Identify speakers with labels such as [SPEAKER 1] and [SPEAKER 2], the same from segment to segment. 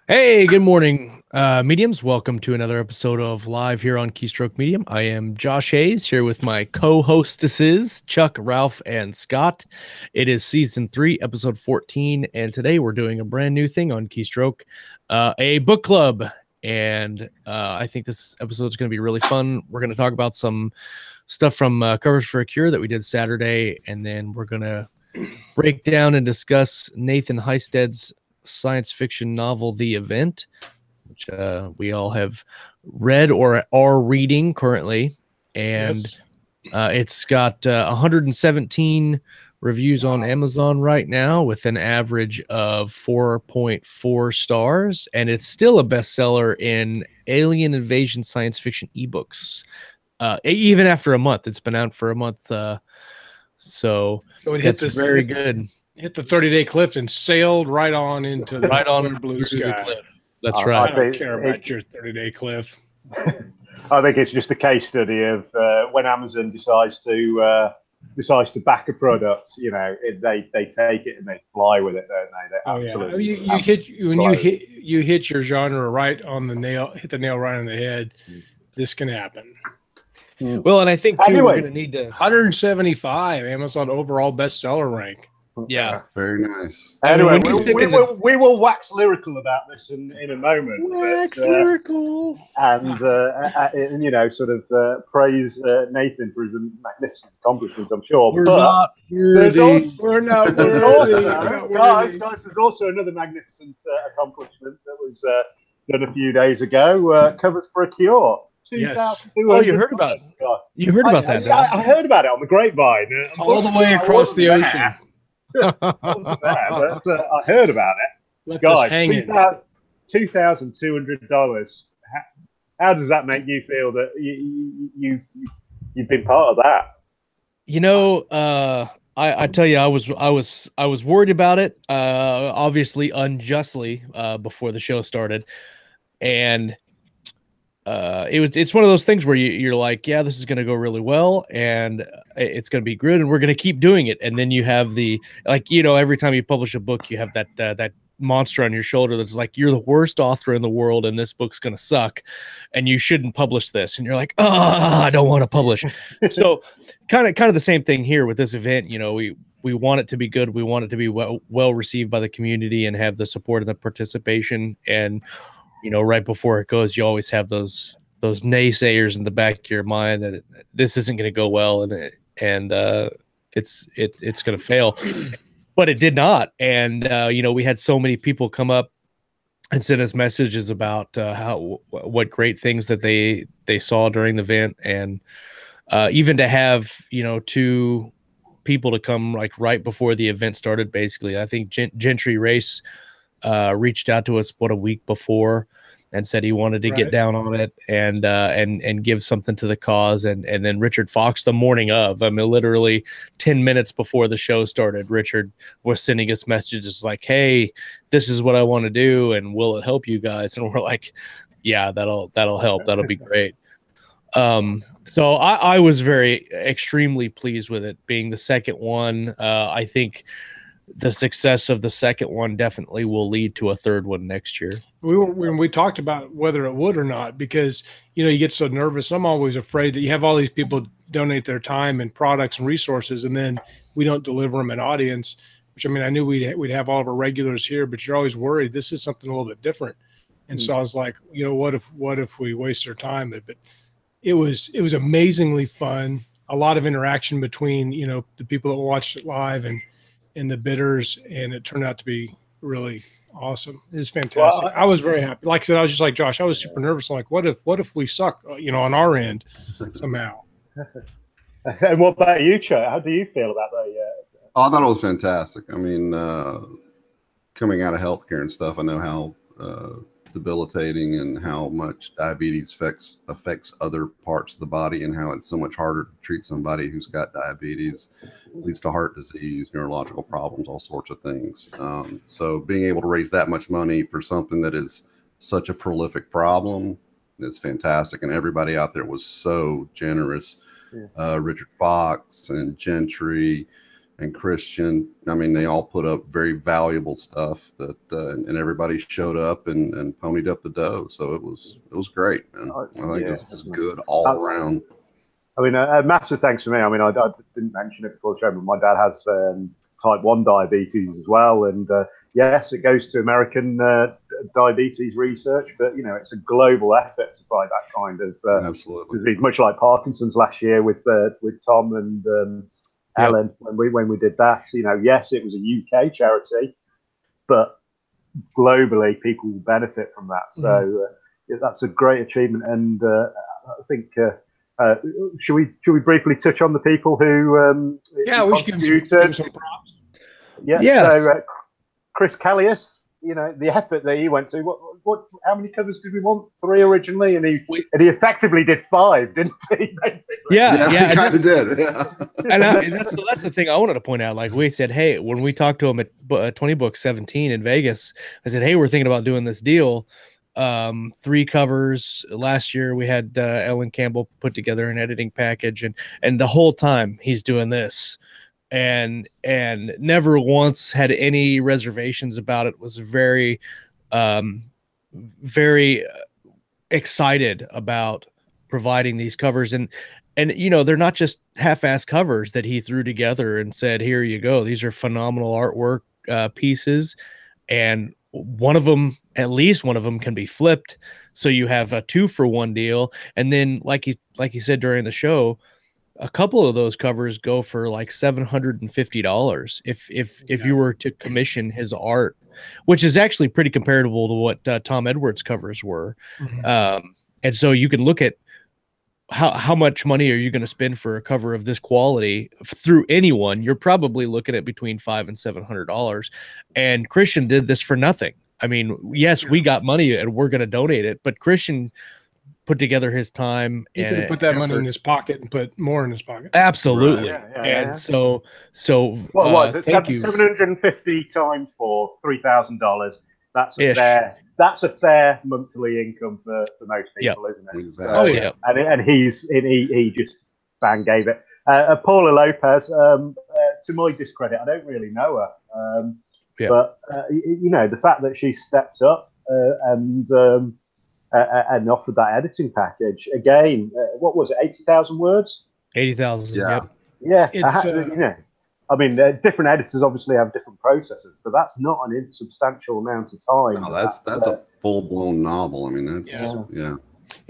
[SPEAKER 1] Hey, good morning, mediums. Welcome to another episode of Live here on Keystroke Medium. I am Josh Hayes here with my co-hostesses, Chuck, Ralph, and Scott. It is season 3, episode 14, and today we're doing a brand new thing on Keystroke, a book club. And I think this episode is going to be really fun. We're going to talk about some stuff from Covers for a Cure that we did Saturday, and then we're going to break down and discuss Nathan Hystad's science fiction novel The Event, which we all have read or are reading currently. And
[SPEAKER 2] Yes.
[SPEAKER 1] It's got 117 reviews on Amazon right now with an average of 4.4 stars. And it's still a bestseller in alien invasion science fiction ebooks. Even after a month, it's been out for a month. So
[SPEAKER 2] it
[SPEAKER 1] that's very good.
[SPEAKER 2] Hit the 30-day cliff and sailed right on into the
[SPEAKER 1] Right on
[SPEAKER 2] blue
[SPEAKER 1] through the
[SPEAKER 2] sky.
[SPEAKER 1] cliff. That's
[SPEAKER 2] I
[SPEAKER 1] right.
[SPEAKER 2] don't care about your 30-day cliff.
[SPEAKER 3] I think it's just a case study of when Amazon decides to back a product. You know, they take it and they fly with it, don't they? They absolutely
[SPEAKER 2] you hit your genre right on the nail, hit the nail right on the head. This can happen.
[SPEAKER 1] Well, and I think too, we're going to need to
[SPEAKER 2] 175 Amazon overall bestseller rank.
[SPEAKER 1] Yeah,
[SPEAKER 4] very nice.
[SPEAKER 3] Anyway, we will wax lyrical about this in a moment.
[SPEAKER 1] Wax lyrical,
[SPEAKER 3] and you know, sort of praise Nathan for his magnificent accomplishments. I'm sure,
[SPEAKER 1] we're not worthy.
[SPEAKER 2] We're not worthy.
[SPEAKER 3] Guys, there's also another magnificent accomplishment that was done a few days ago. Covers for a Cure.
[SPEAKER 2] Yes.
[SPEAKER 1] Oh, you heard about it? You heard about that?
[SPEAKER 3] I heard about it on the grapevine.
[SPEAKER 2] All the way across the ocean.
[SPEAKER 3] I wasn't there, but I heard about it.
[SPEAKER 2] Guys,
[SPEAKER 3] $2,200. How does that make you feel that you've been part of that?
[SPEAKER 1] You know, I tell you, I was worried about it, obviously unjustly, before the show started, and it's one of those things where you're like, yeah, this is going to go really well and it's going to be good and we're going to keep doing it. And then you have the, like, you know, every time you publish a book, you have that monster on your shoulder that's like, you're the worst author in the world and this book's going to suck and you shouldn't publish this. And you're like, oh, I don't want to publish. So kind of the same thing here with this event. You know, we want it to be good. We want it to be well received by the community and have the support and the participation. And you know, right before it goes, you always have those naysayers in the back of your mind that this isn't going to go well and it's going to fail, but it did not. And you know, we had so many people come up and send us messages about what great things that they saw during the event, and even to have, you know, 2 people to come like right before the event started. Basically, I think Gentry Race reached out to us a week before and said he wanted to get down on it and give something to the cause. And then Richard Fox the morning of, I mean, literally 10 minutes before the show started, Richard was sending us messages like, hey, this is what I want to do. And will it help you guys? And we're like, yeah, that'll help. That'll be great. So I was extremely pleased with it being the second one. I think the success of the second one definitely will lead to a third one next year.
[SPEAKER 2] We talked about whether it would or not, because, you know, you get so nervous. I'm always afraid that you have all these people donate their time and products and resources, and then we don't deliver them an audience, which, I mean, I knew we'd have all of our regulars here, but you're always worried this is something a little bit different. And so I was like, you know, what if we waste our time? But it was amazingly fun. A lot of interaction between, you know, the people that watched it live and the bidders, and it turned out to be really awesome. It was fantastic. Well, I was very happy. Like I said, I was just like Josh. I was super nervous. I'm like, what if we suck? You know, on our end somehow.
[SPEAKER 3] And what about you, Chuck? How do you feel about that?
[SPEAKER 4] I thought it was fantastic. I mean, coming out of healthcare and stuff, I know how debilitating and how much diabetes affects other parts of the body, and how it's so much harder to treat somebody who's got diabetes. Leads to heart disease, neurological problems, all sorts of things. So being able to raise that much money for something that is such a prolific problem is fantastic. And everybody out there was so generous. Richard Fox and Gentry, and Christian. I mean, they all put up very valuable stuff that, and everybody showed up and ponied up the dough. So it was great, man. I think it was good all around.
[SPEAKER 3] I mean, massive thanks for me. I mean, I didn't mention it before the show, but my dad has type 1 diabetes as well. And yes, it goes to American diabetes research, but, you know, it's a global effort to fight that kind of disease, much like Parkinson's last year with Tom and Ellen when we did that. You know, yes, it was a UK charity, but globally people will benefit from that. So that's a great achievement. And I think... should we briefly touch on the people who
[SPEAKER 2] we should give them some props.
[SPEAKER 3] So Chris Callius, you know, the effort that he went to. What how many covers did we want? 3 originally, and he effectively did 5, didn't he? Basically.
[SPEAKER 4] He kind of did. Yeah.
[SPEAKER 1] And that's the thing I wanted to point out. Like we said, hey, when we talked to him at 20 Book 17 in Vegas, I said, hey, we're thinking about doing this deal. 3 covers last year. We had Ellen Campbell put together an editing package, and the whole time he's doing this, and never once had any reservations about it. Was very very excited about providing these covers, and you know, they're not just half-ass covers that he threw together and said, here you go, these are phenomenal artwork pieces, and at least one of them can be flipped, so you have a 2-for-1 deal. And then, like he said during the show, a couple of those covers go for like $750 if you were to commission his art, which is actually pretty comparable to what Tom Edwards' covers were. And so you can look at how much money are you going to spend for a cover of this quality through anyone. You're probably looking at between $500 and $700. And Christian did this for nothing. I mean, yes, we got money and we're going to donate it, but Christian put together his time.
[SPEAKER 2] He could have put that money in his pocket and put more in his pocket.
[SPEAKER 1] Absolutely. Right. So
[SPEAKER 3] what was it? Thank you. 750 times 4, $3,000. That's a fair monthly income for most people, isn't it?
[SPEAKER 4] Exactly.
[SPEAKER 3] And he just bang gave it. Paula Lopez, to my discredit, I don't really know her. But you know, the fact that she stepped up and offered that editing package again, what was it, 80,000 words?
[SPEAKER 1] 80,000.
[SPEAKER 3] Yeah. You know, I mean, different editors obviously have different processes, but that's not an insubstantial amount of time.
[SPEAKER 4] No, that's a full-blown novel. I mean, that's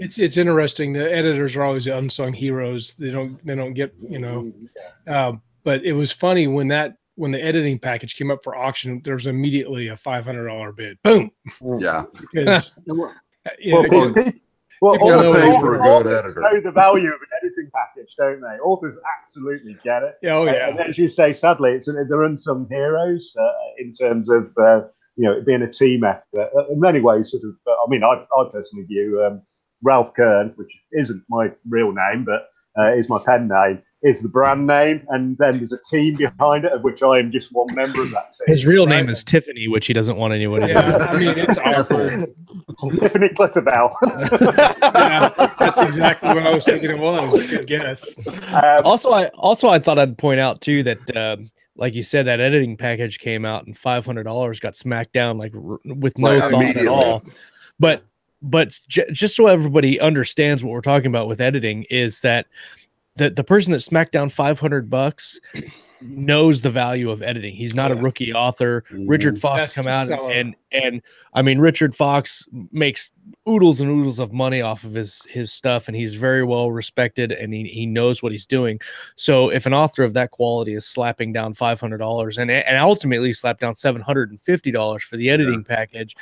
[SPEAKER 2] It's interesting. The editors are always the unsung heroes. They don't get, you know. But it was funny when the editing package came up for auction. There was immediately a $500 bid. Boom.
[SPEAKER 4] Yeah.
[SPEAKER 3] People
[SPEAKER 4] gotta pay for a good editor.
[SPEAKER 3] Know the value of an editing package, don't they? Authors absolutely get it. And as you say, sadly, they're unsung heroes in terms of you know, it being a team effort. In many ways, sort of. I mean, I personally view Ralph Kern, which isn't my real name, but is my pen name, is the brand name, and then there's a team behind it, of which I am just one member of that team.
[SPEAKER 1] His real name is Tiffany, which he doesn't want anyone to know.
[SPEAKER 2] I mean, it's awful.
[SPEAKER 3] Tiffany Clitterbell.
[SPEAKER 2] That's exactly what I was thinking it was. Good guess.
[SPEAKER 1] Also, I thought I'd point out too that, like you said, that editing package came out and $500 got smacked down with no thought at all. But just so everybody understands what we're talking about with editing is that the person that smacked down $500 knows the value of editing. He's not a rookie author. Richard Fox come out and I mean, Richard Fox makes oodles and oodles of money off of his stuff, and he's very well respected, and he knows what he's doing. So if an author of that quality is slapping down $500 and ultimately slapped down $750 for the editing package,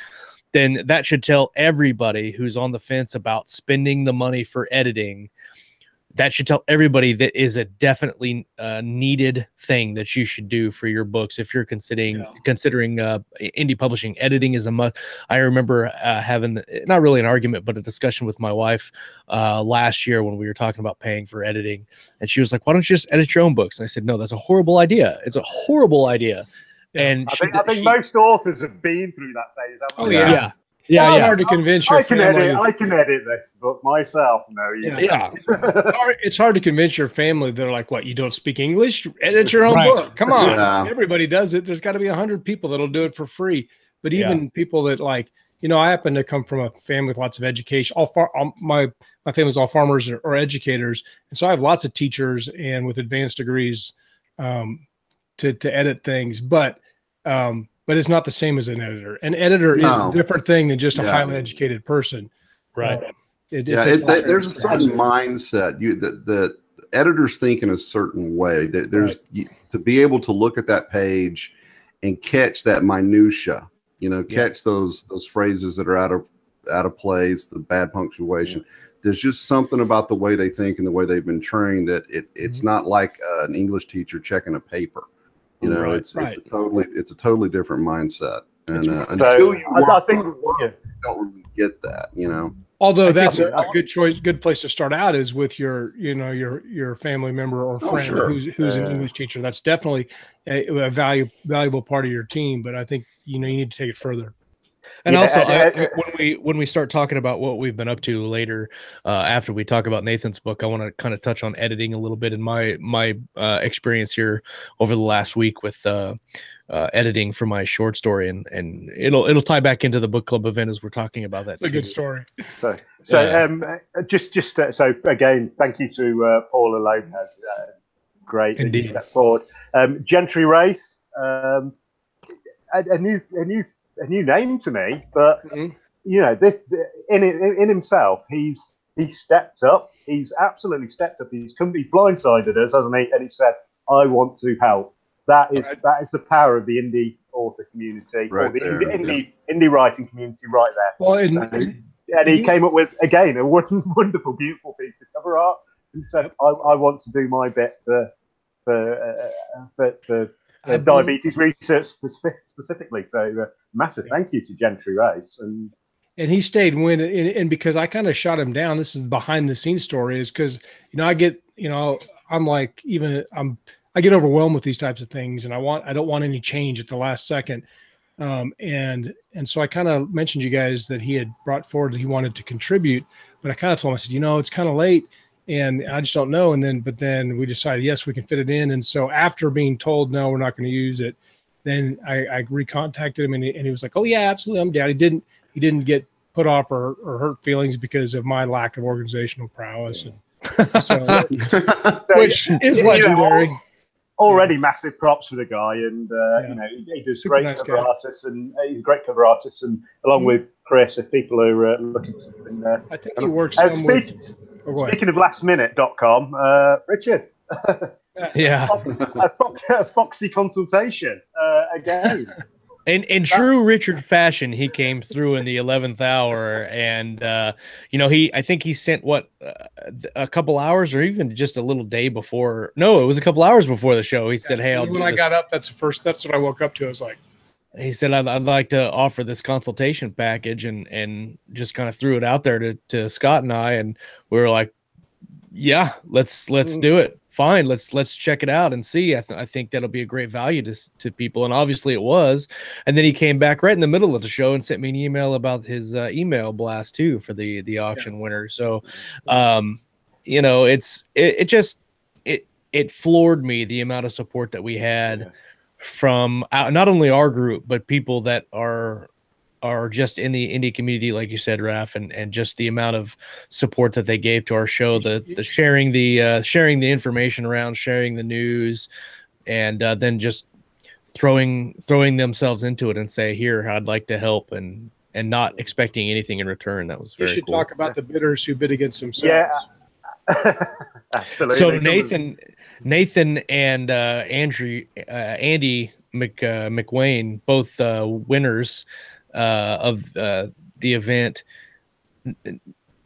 [SPEAKER 1] then that should tell everybody who's on the fence about spending the money for editing. That should tell everybody that is a definitely needed thing that you should do for your books. If you're considering indie publishing, editing is a must. I remember having not really an argument, but a discussion with my wife last year when we were talking about paying for editing. And she was like, why don't you just edit your own books? And I said, no, that's a horrible idea. It's a horrible idea. And
[SPEAKER 3] I think most authors have been through that phase.
[SPEAKER 2] Yeah. It's hard to convince your family.
[SPEAKER 3] I can edit this book myself. No,
[SPEAKER 2] It's hard to convince your family. They're like, "What? You don't speak English? Edit your own book? Come on!"
[SPEAKER 4] Yeah.
[SPEAKER 2] Everybody does it. There's got to be 100 people that'll do it for free. But even people that like, I happen to come from a family with lots of education. My family's all farmers or educators, and so I have lots of teachers and with advanced degrees to edit things. But it's not the same as an editor. An editor is a different thing than just a highly educated person.
[SPEAKER 1] Right.
[SPEAKER 4] There's a certain mindset. The editors think in a certain way. To be able to look at that page and catch that minutia, catch those phrases that are out of place, the bad punctuation. Yeah. There's just something about the way they think and the way they've been trained that it's not like an English teacher checking a paper. It's a totally different mindset. And until you don't really get that,
[SPEAKER 2] Although that's a good place to start out is with your family member or friend who's an English teacher. That's definitely a valuable part of your team. But I think you need to take it further.
[SPEAKER 1] And also, when we start talking about what we've been up to later, after we talk about Nathan's book, I want to kind of touch on editing a little bit in my experience here over the last week with editing for my short story, and it'll tie back into the book club event as we're talking about that.
[SPEAKER 2] It's a good story.
[SPEAKER 3] So again, thank you to Paula Lopez. Great,
[SPEAKER 1] indeed.
[SPEAKER 3] Step forward. Gentry Race, a new name to me, but this in himself, he's stepped up. He's absolutely stepped up. He's blindsided us, hasn't he? And he said, "I want to help." That is the power of the indie author community, or the indie writing community, right there.
[SPEAKER 2] Well,
[SPEAKER 3] and he came up with again a wonderful, beautiful piece of cover art, and said, "I want to do my bit for diabetes research specifically." So massive thank you to Gentry Race, and
[SPEAKER 2] he stayed and because I kind of shot him down. This is behind the scenes story, is because I get I get overwhelmed with these types of things, and I don't want any change at the last second. And so I kind of mentioned you guys that he had brought forward that he wanted to contribute, but I kind of told him, I said, it's kind of late and I just don't know. But then we decided, yes, we can fit it in. And so after being told, no, we're not going to use it, then I recontacted him and he was like, "Oh yeah, absolutely, I'm down." He didn't get put off or hurt feelings because of my lack of organizational prowess. Which is legendary.
[SPEAKER 3] Already massive props for the guy, and he does great cover artists, and he's a great cover artist, and along with Chris, if people are looking for something there.
[SPEAKER 2] I think he works
[SPEAKER 3] speaking of lastminute.com, Richard. Foxy consultation again.
[SPEAKER 1] In true Richard fashion, he came through in the 11th hour, and I think he sent a couple hours, or even just a little day before. No, it was a couple hours before the show. He said, "Hey,
[SPEAKER 2] when I got up, that's what I woke up to. I was like,"
[SPEAKER 1] he said, "I'd like to offer this consultation package," and just kind of threw it out there to Scott and I, and we were like, "Yeah, let's do it. Fine, let's check it out and see." I think that'll be a great value to people, and obviously it was. And then he came back right in the middle of the show and sent me an email about his email blast too for the auction winner. So, it floored me, the amount of support that we had from not only our group but people that are just in the indie community, like you said, Raph, and just the amount of support that they gave to our show, the sharing the information around, sharing the news, and then just throwing themselves into it and say, "Here, I'd like to help," and not expecting anything in return. That was very cool.
[SPEAKER 2] You should talk about the bidders who bid against themselves.
[SPEAKER 3] Yeah. Absolutely.
[SPEAKER 1] So Nathan and Andy McWayne, both winners of the event.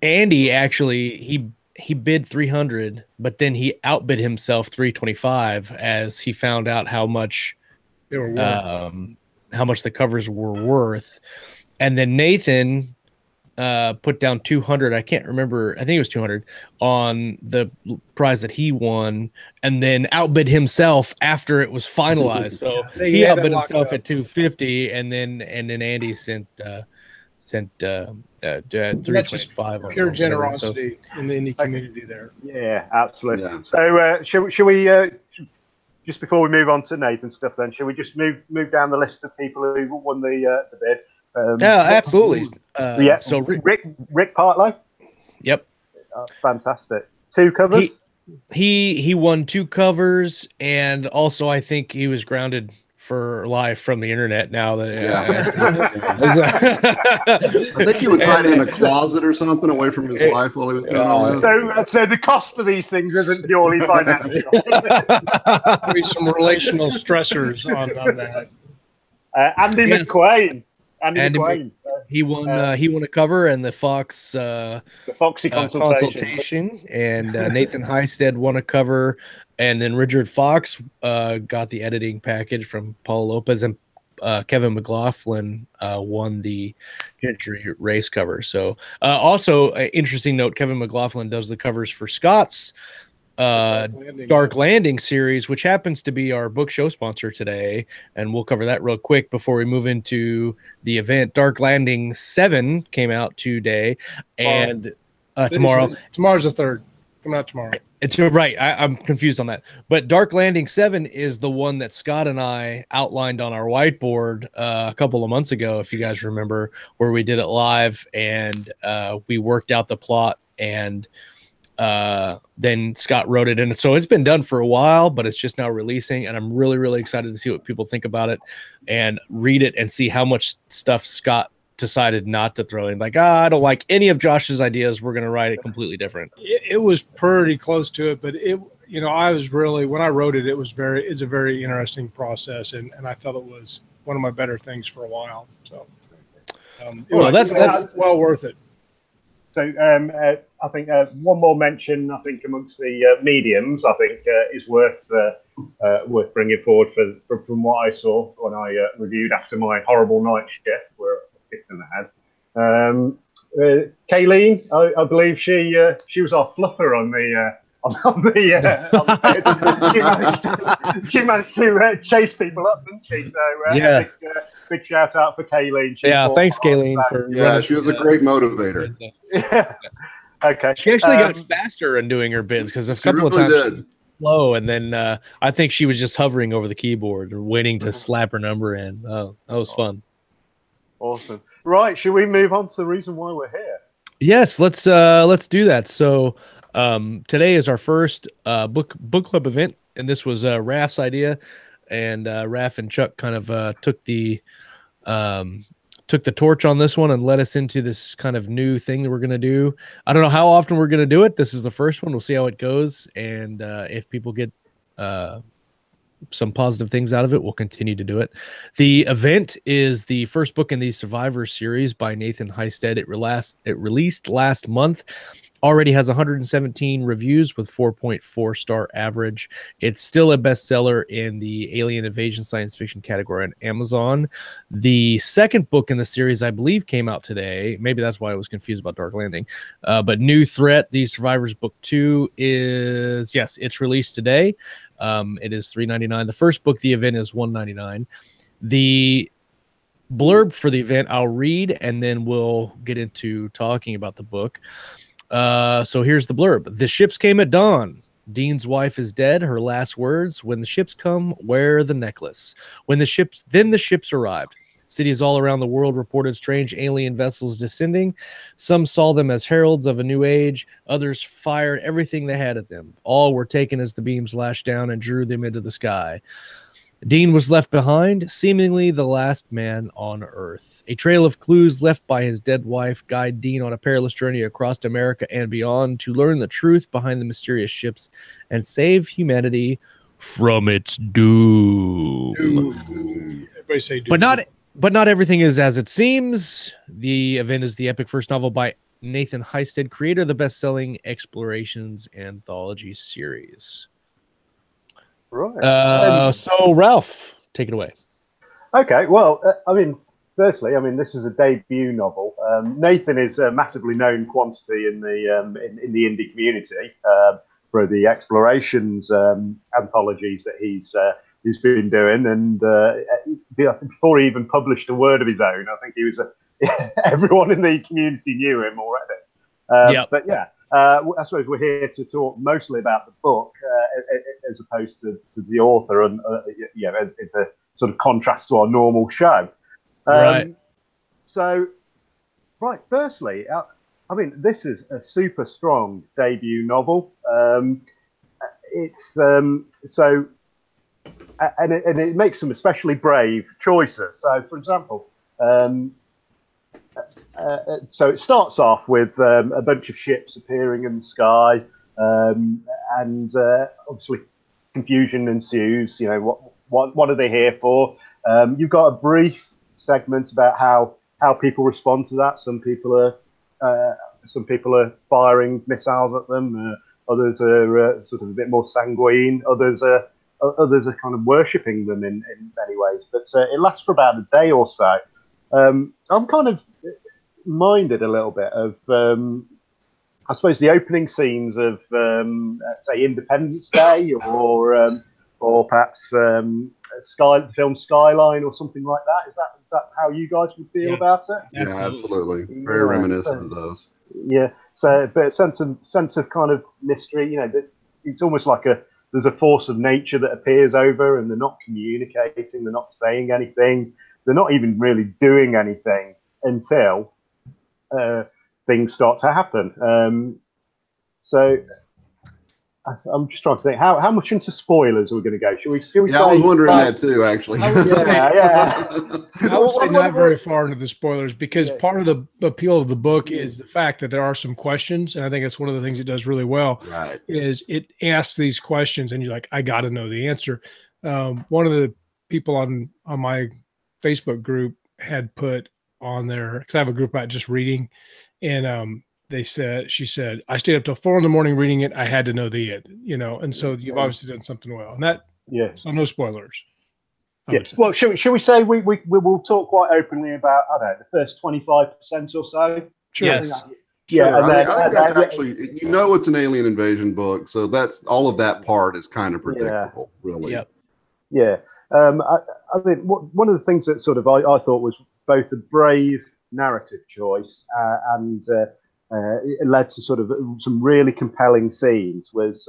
[SPEAKER 1] Andy actually he bid 300, but then he outbid himself 325 as he found out how much they were worth, how much the covers were worth. And then Nathan put down 200. I can't remember. I think it was 200 on the prize that he won, and then outbid himself after it was finalized. So he outbid himself at 250, and then Andy sent sent
[SPEAKER 2] That's just
[SPEAKER 1] 325 on
[SPEAKER 2] pure
[SPEAKER 1] whatever, so-
[SPEAKER 2] generosity in the indie community there.
[SPEAKER 3] Yeah, absolutely.
[SPEAKER 4] Yeah.
[SPEAKER 3] So, shall we just before we move on to Nathan's stuff, then, shall we just move down the list of people who won the bid?
[SPEAKER 1] Yeah, absolutely.
[SPEAKER 3] Yeah.
[SPEAKER 1] So
[SPEAKER 3] Rick Partlow.
[SPEAKER 1] yep,
[SPEAKER 3] Fantastic. 2 covers.
[SPEAKER 1] he won 2 covers, and also I think he was grounded for life from the internet now that
[SPEAKER 4] I think he was hiding in a closet or something away from his wife while he was doing all this.
[SPEAKER 3] So the cost of these things isn't purely financial.
[SPEAKER 2] Maybe some relational stressors on that.
[SPEAKER 3] Andy
[SPEAKER 1] Yes.
[SPEAKER 3] McQuain.
[SPEAKER 1] Andy
[SPEAKER 3] McQuain.
[SPEAKER 1] he won a cover and the Fox
[SPEAKER 3] The Foxy
[SPEAKER 1] consultation, and Nathan Hystad won a cover, and then Richard Fox got the editing package from Paul Lopez, and Kevin McLaughlin won the Gentry race cover. So also an interesting note, Kevin McLaughlin does the covers for Scott's Dark Landing series, which happens to be our book show sponsor today, and we'll cover that real quick before we move into the event. Dark Landing 7 came out today, and tomorrow.
[SPEAKER 2] Tomorrow's the 3rd. Coming out tomorrow.
[SPEAKER 1] It's right. I'm confused on that. But Dark Landing 7 is the one that Scott and I outlined on our whiteboard a couple of months ago, if you guys remember, where we did it live, and we worked out the plot, and then Scott wrote it in. So it's been done for a while, but it's just now releasing, and I'm really, really excited to see what people think about it and read it and see how much stuff Scott decided not to throw in. Like, I don't like any of Josh's ideas. We're going to write it completely different.
[SPEAKER 2] It was pretty close to it, but I was really, when I wrote it, it's a very interesting process, and I felt it was one of my better things for a while. So, that's well worth it.
[SPEAKER 3] So I think one more mention, I think, amongst the mediums, I think is worth bringing forward from what I saw when I reviewed after my horrible night shift, where I kicked in the head. Kayleen, I believe she was our fluffer on the she managed to chase people up, didn't she? So
[SPEAKER 1] yeah.
[SPEAKER 3] Big shout out for Kayleen.
[SPEAKER 1] Thanks, Kayleen, for
[SPEAKER 4] she was a great motivator.
[SPEAKER 3] Yeah. Okay.
[SPEAKER 1] She actually got faster in doing her bids, because a couple of times she was slow, and then I think she was just hovering over the keyboard waiting to slap her number in. Oh, that was fun.
[SPEAKER 3] Awesome. Right, should we move on to the reason why we're here?
[SPEAKER 1] Yes, let's do that. So today is our first book club event, and this was Raph's idea, and Raph and Chuck kind of took the torch on this one and led us into this kind of new thing that we're going to do. I don't know how often we're going to do it. This is the first one. We'll see how it goes, and if people get some positive things out of it, we'll continue to do it. The event is the first book in the Survivor series by Nathan Hystad. It released last month. Already has 117 reviews with 4.4 star average. It's still a bestseller in the alien invasion science fiction category on Amazon. The second book in the series, I believe, came out today. Maybe that's why I was confused about Dark Landing. But New Threat, The Survivors Book 2 is, yes, it's released today. It is $3.99. The first book, the event, is $1.99. The blurb for the event I'll read, and then we'll get into talking about the book. So here's the blurb. The ships came at dawn. Dean's wife is dead. Her last words: when the ships come, wear the necklace. Then the ships arrived. Cities all around the world reported strange alien vessels descending. Some saw them as heralds of a new age. Others fired everything they had at them. All were taken as the beams lashed down and drew them into the sky. Dean was left behind, seemingly the last man on Earth. A trail of clues left by his dead wife guide Dean on a perilous journey across America and beyond to learn the truth behind the mysterious ships and save humanity from its doom.
[SPEAKER 2] Everybody say doom.
[SPEAKER 1] But not everything is as it seems. The event is the epic first novel by Nathan Hystad, creator of the best-selling Explorations anthology series.
[SPEAKER 3] Right.
[SPEAKER 1] So Ralph, take it away.
[SPEAKER 3] Okay. Well, firstly, this is a debut novel. Nathan is a massively known quantity in the indie community for the Explorations anthologies that he's been doing, and before he even published a word of his own, I think he was everyone in the community knew him already. But yeah, I suppose we're here to talk mostly about the book as opposed to the author, and it's a sort of contrast to our normal show.
[SPEAKER 1] Right.
[SPEAKER 3] So, firstly, I mean, this is a super strong debut novel. It's so, and it makes some especially brave choices. So, for example, so it starts off with a bunch of ships appearing in the sky, and obviously confusion ensues. You know, what are they here for? You've got a brief segment about how people respond to that. Some people are firing missiles at them. Others are sort of a bit more sanguine. Others are kind of worshipping them in many ways. But it lasts for about a day or so. I'm kind of minded a little bit of, I suppose, the opening scenes of, say, Independence Day, or perhaps the film Skyline or something like that. Is that how you guys would feel about it?
[SPEAKER 4] Yeah, absolutely. Very reminiscent of those.
[SPEAKER 3] Yeah. So, but a sense of kind of mystery. You know, that it's almost like there's a force of nature that appears over, and they're not communicating. They're not saying anything. They're not even really doing anything until things start to happen. So I'm just trying to think how much into spoilers are we going to go? Should we say,
[SPEAKER 4] I was wondering that too, actually.
[SPEAKER 2] I would say not very far into the spoilers, because part of the appeal of the book is the fact that there are some questions, and I think that's one of the things it does really well.
[SPEAKER 4] Right.
[SPEAKER 2] Is it asks these questions, and you're like, I got to know the answer. One of the people on my Facebook group had put on there, because I have a group about just reading, and she said, I stayed up till 4 a.m. reading it. I had to know the end, and so you've obviously done something well. And that, so no spoilers.
[SPEAKER 3] Yes. Well, should we say we will talk quite openly about, I don't know, the first 25% or so?
[SPEAKER 2] Sure.
[SPEAKER 1] Yes.
[SPEAKER 3] Yeah.
[SPEAKER 4] Sure. I think that's actually, it's an alien invasion book, so that's all of that part is kind of predictable, really.
[SPEAKER 1] Yep.
[SPEAKER 3] Yeah. I mean, one of the things that sort of I thought was both a brave narrative choice and it led to sort of some really compelling scenes was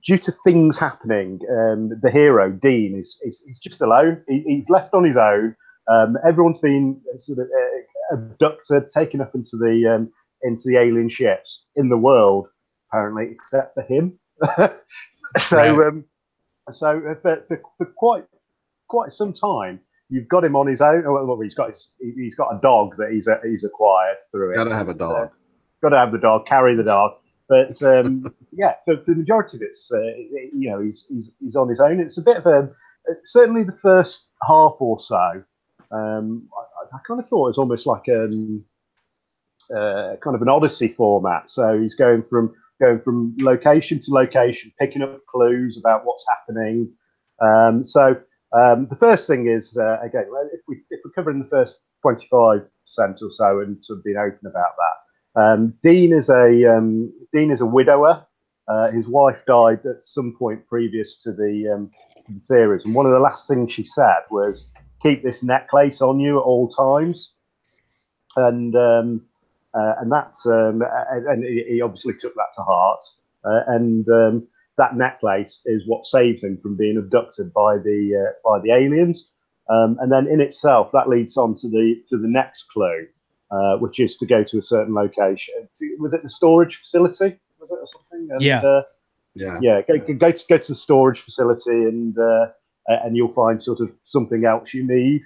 [SPEAKER 3] due to things happening. The hero Dean is just alone. He's left on his own. Everyone's been sort of abducted, taken up into the alien ships in the world, apparently, except for him. So for quite some time, you've got him on his own. Well, he's got a dog that he's acquired through it.
[SPEAKER 4] Got to have a dog.
[SPEAKER 3] Got to have the dog. Carry the dog. But yeah, for the majority of it's he's on his own. It's a bit of certainly the first half or so. I kind of thought it was almost like kind of an Odyssey format. So he's going from location to location, picking up clues about what's happening. The first thing is, again, if we're covering the first 25% or so and sort of being open about that, Dean is a widower. His wife died at some point previous to the series, and one of the last things she said was, "Keep this necklace on you at all times," and that's and he obviously took that to heart, and that necklace is what saves him from being abducted by the aliens, and then in itself that leads on to the next clue, which is to go to a certain location. Was it the storage facility? Was it or something? And, Go to the storage facility, and you'll find sort of something else you need,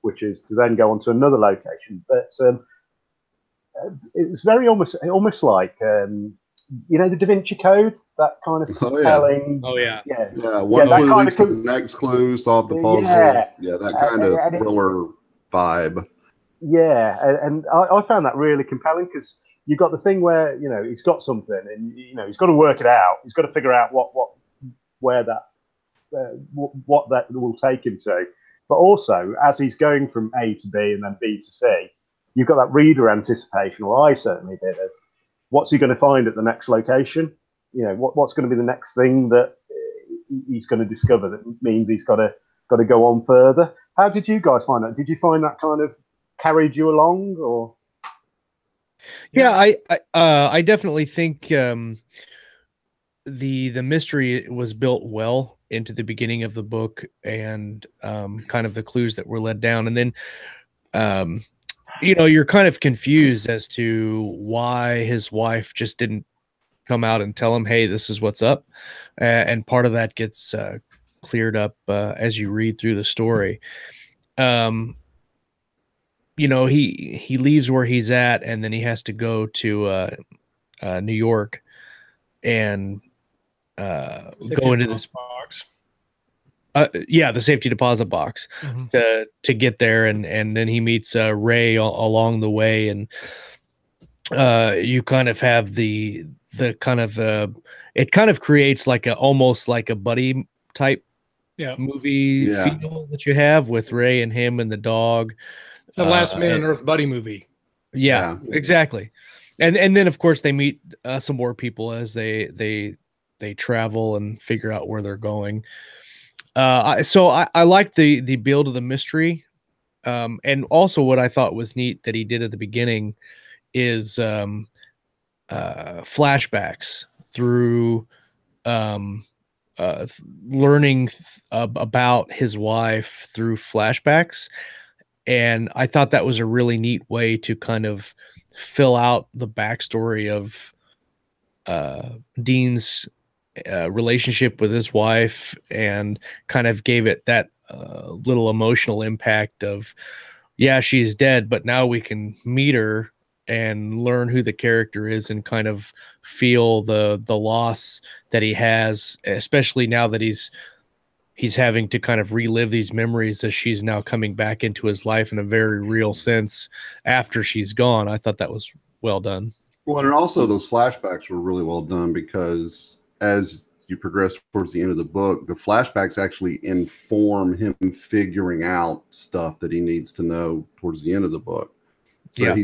[SPEAKER 3] which is to then go on to another location. But it's very almost like the Da Vinci Code, that kind of compelling.
[SPEAKER 4] One clue leads to the next clue, solve the puzzles. That kind of thriller vibe.
[SPEAKER 3] And I found that really compelling, because you've got the thing where he's got something, and he's got to work it out. He's got to figure out what that will take him to. But also, as he's going from A to B and then B to C, you've got that reader anticipation, or I certainly did, of what's he going to find at the next location? What's going to be the next thing that he's going to discover that means he's got to go on further. How did you guys find that? Did you find that kind of carried you along, or?
[SPEAKER 1] Yeah, I definitely think the mystery was built well into the beginning of the book, and kind of the clues that were led down, and then you're kind of confused as to why his wife just didn't come out and tell him, hey, this is what's up, and part of that gets cleared up as you read through the story. He leaves where he's at, and then he has to go to New York and go into this
[SPEAKER 2] box.
[SPEAKER 1] The safety deposit box to get there, and then he meets Ray along the way, and you kind of have the kind of it kind of creates like almost like a buddy type movie feel that you have with Ray and him and the dog.
[SPEAKER 2] It's the Last Man on Earth buddy movie.
[SPEAKER 1] Yeah, exactly. And then of course they meet some more people as they travel and figure out where they're going. So I like the build of the mystery, and also what I thought was neat that he did at the beginning is flashbacks through learning about his wife through flashbacks. And I thought that was a really neat way to kind of fill out the backstory of Dean's relationship with his wife, and kind of gave it that little emotional impact of, yeah, she's dead, but now we can meet her and learn who the character is and kind of feel the loss that he has, especially now that he's having to kind of relive these memories as she's now coming back into his life in a very real sense after she's gone. I thought that was well done.
[SPEAKER 4] Well, and also those flashbacks were really well done, because as you progress towards the end of the book, the flashbacks actually inform him figuring out stuff that he needs to know towards the end of the book. So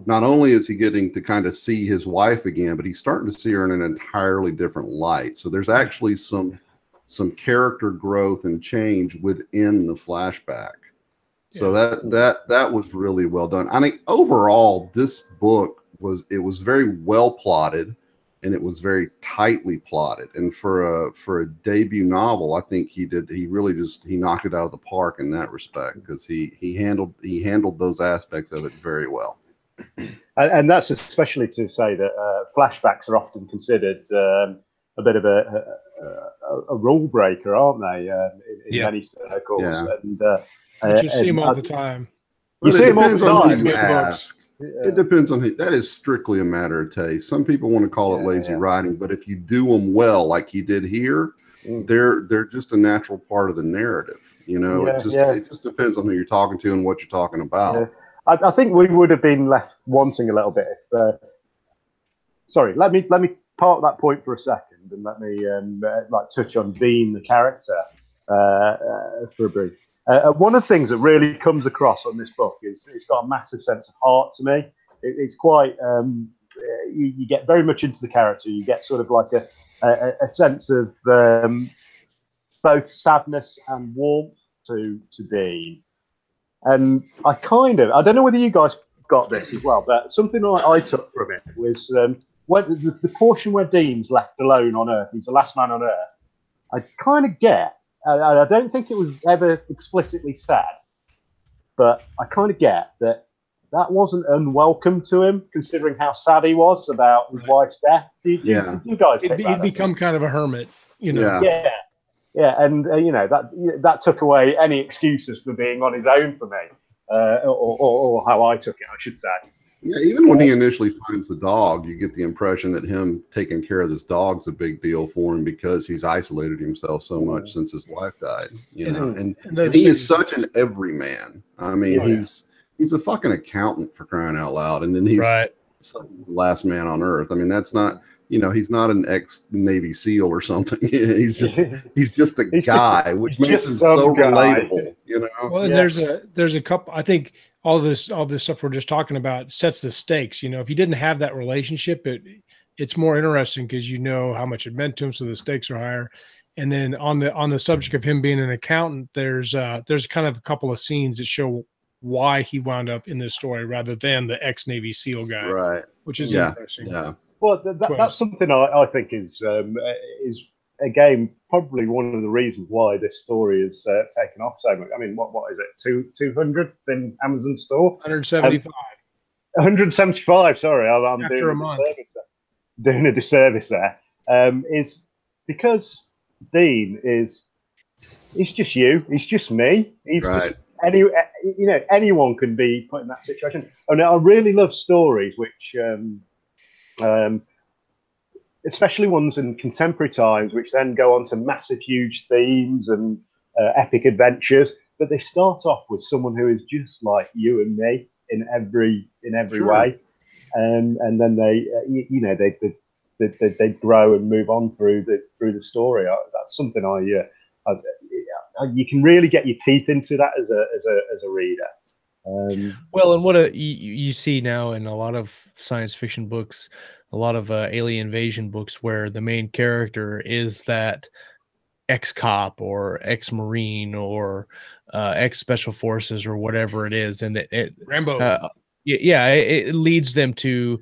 [SPEAKER 4] not only is he getting to kind of see his wife again, but he's starting to see her in an entirely different light. So there's actually some character growth and change within the flashback. So that was really well done. I think overall this book was very well plotted, and it was very tightly plotted. And for a debut novel, I think he knocked it out of the park in that respect, because he handled those aspects of it very well.
[SPEAKER 3] And that's especially to say that flashbacks are often considered a bit of a rule breaker, aren't they? In many circles.
[SPEAKER 4] Yeah.
[SPEAKER 3] And
[SPEAKER 2] but you see them all the time.
[SPEAKER 3] You see them all the time.
[SPEAKER 4] You ask. It depends on who. That is strictly a matter of taste. Some people want to call it lazy writing, but if you do them well, like he did here, they're just a natural part of the narrative. It just depends on who you're talking to and what you're talking about.
[SPEAKER 3] Yeah. I think we would have been left wanting a little bit. Sorry, let me park that point for a second, and let me touch on Dean, the character, for a brief. One of the things that really comes across on this book is it's got a massive sense of heart to me. It's quite you get very much into the character. You get sort of like a sense of both sadness and warmth to Dean. And I don't know whether you guys got this as well, but something I took from it was when the portion where Dean's left alone on Earth, he's the last man on Earth. I kind of get. I don't think it was ever explicitly said, but I kind of get that wasn't unwelcome to him, considering how sad he was about his wife's death. Do you guys?
[SPEAKER 2] He'd become kind of a hermit,
[SPEAKER 3] Yeah, and that took away any excuses for being on his own for me, or how I took it, I should say.
[SPEAKER 4] Yeah, even when he initially finds the dog, you get the impression that him taking care of this dog's a big deal for him, because he's isolated himself so much since his wife died. And he is such an everyman. I mean, he's a fucking accountant, for crying out loud, and then he's the last man on Earth. I mean, that's not, he's not an ex-Navy SEAL or something. he's just a guy, which makes him so relatable.
[SPEAKER 2] Well, and there's a couple. I think all this stuff we're just talking about sets the stakes. If you didn't have that relationship, it's more interesting, because how much it meant to him, so the stakes are higher. And then on the subject of him being an accountant, there's kind of a couple of scenes that show why he wound up in this story rather than the ex-Navy SEAL guy,
[SPEAKER 4] Right.
[SPEAKER 2] which is
[SPEAKER 4] Yeah.
[SPEAKER 2] interesting.
[SPEAKER 4] Yeah.
[SPEAKER 3] Well, that's something I think is again probably one of the reasons why this story is taken off so much. I mean, what is it? 200 in Amazon store?
[SPEAKER 2] 175.
[SPEAKER 3] 175. Sorry, I'm
[SPEAKER 2] After
[SPEAKER 3] doing
[SPEAKER 2] a month.
[SPEAKER 3] doing a disservice there. Is because Dean he's just you. He's just me. He's
[SPEAKER 4] Right.
[SPEAKER 3] just anyone can be put in that situation. And I really love stories which. Especially ones in contemporary times, which then go on to massive, huge themes and epic adventures. But they start off with someone who is just like you and me in every
[SPEAKER 4] Sure.
[SPEAKER 3] way, and then they grow and move on through the story. That's something you can really get your teeth into that as a reader.
[SPEAKER 1] Well, and what you see now in a lot of science fiction books, a lot of alien invasion books, where the main character is that ex-cop or ex-marine or ex-special forces or whatever it is, and it
[SPEAKER 2] Rambo.
[SPEAKER 1] it leads them to,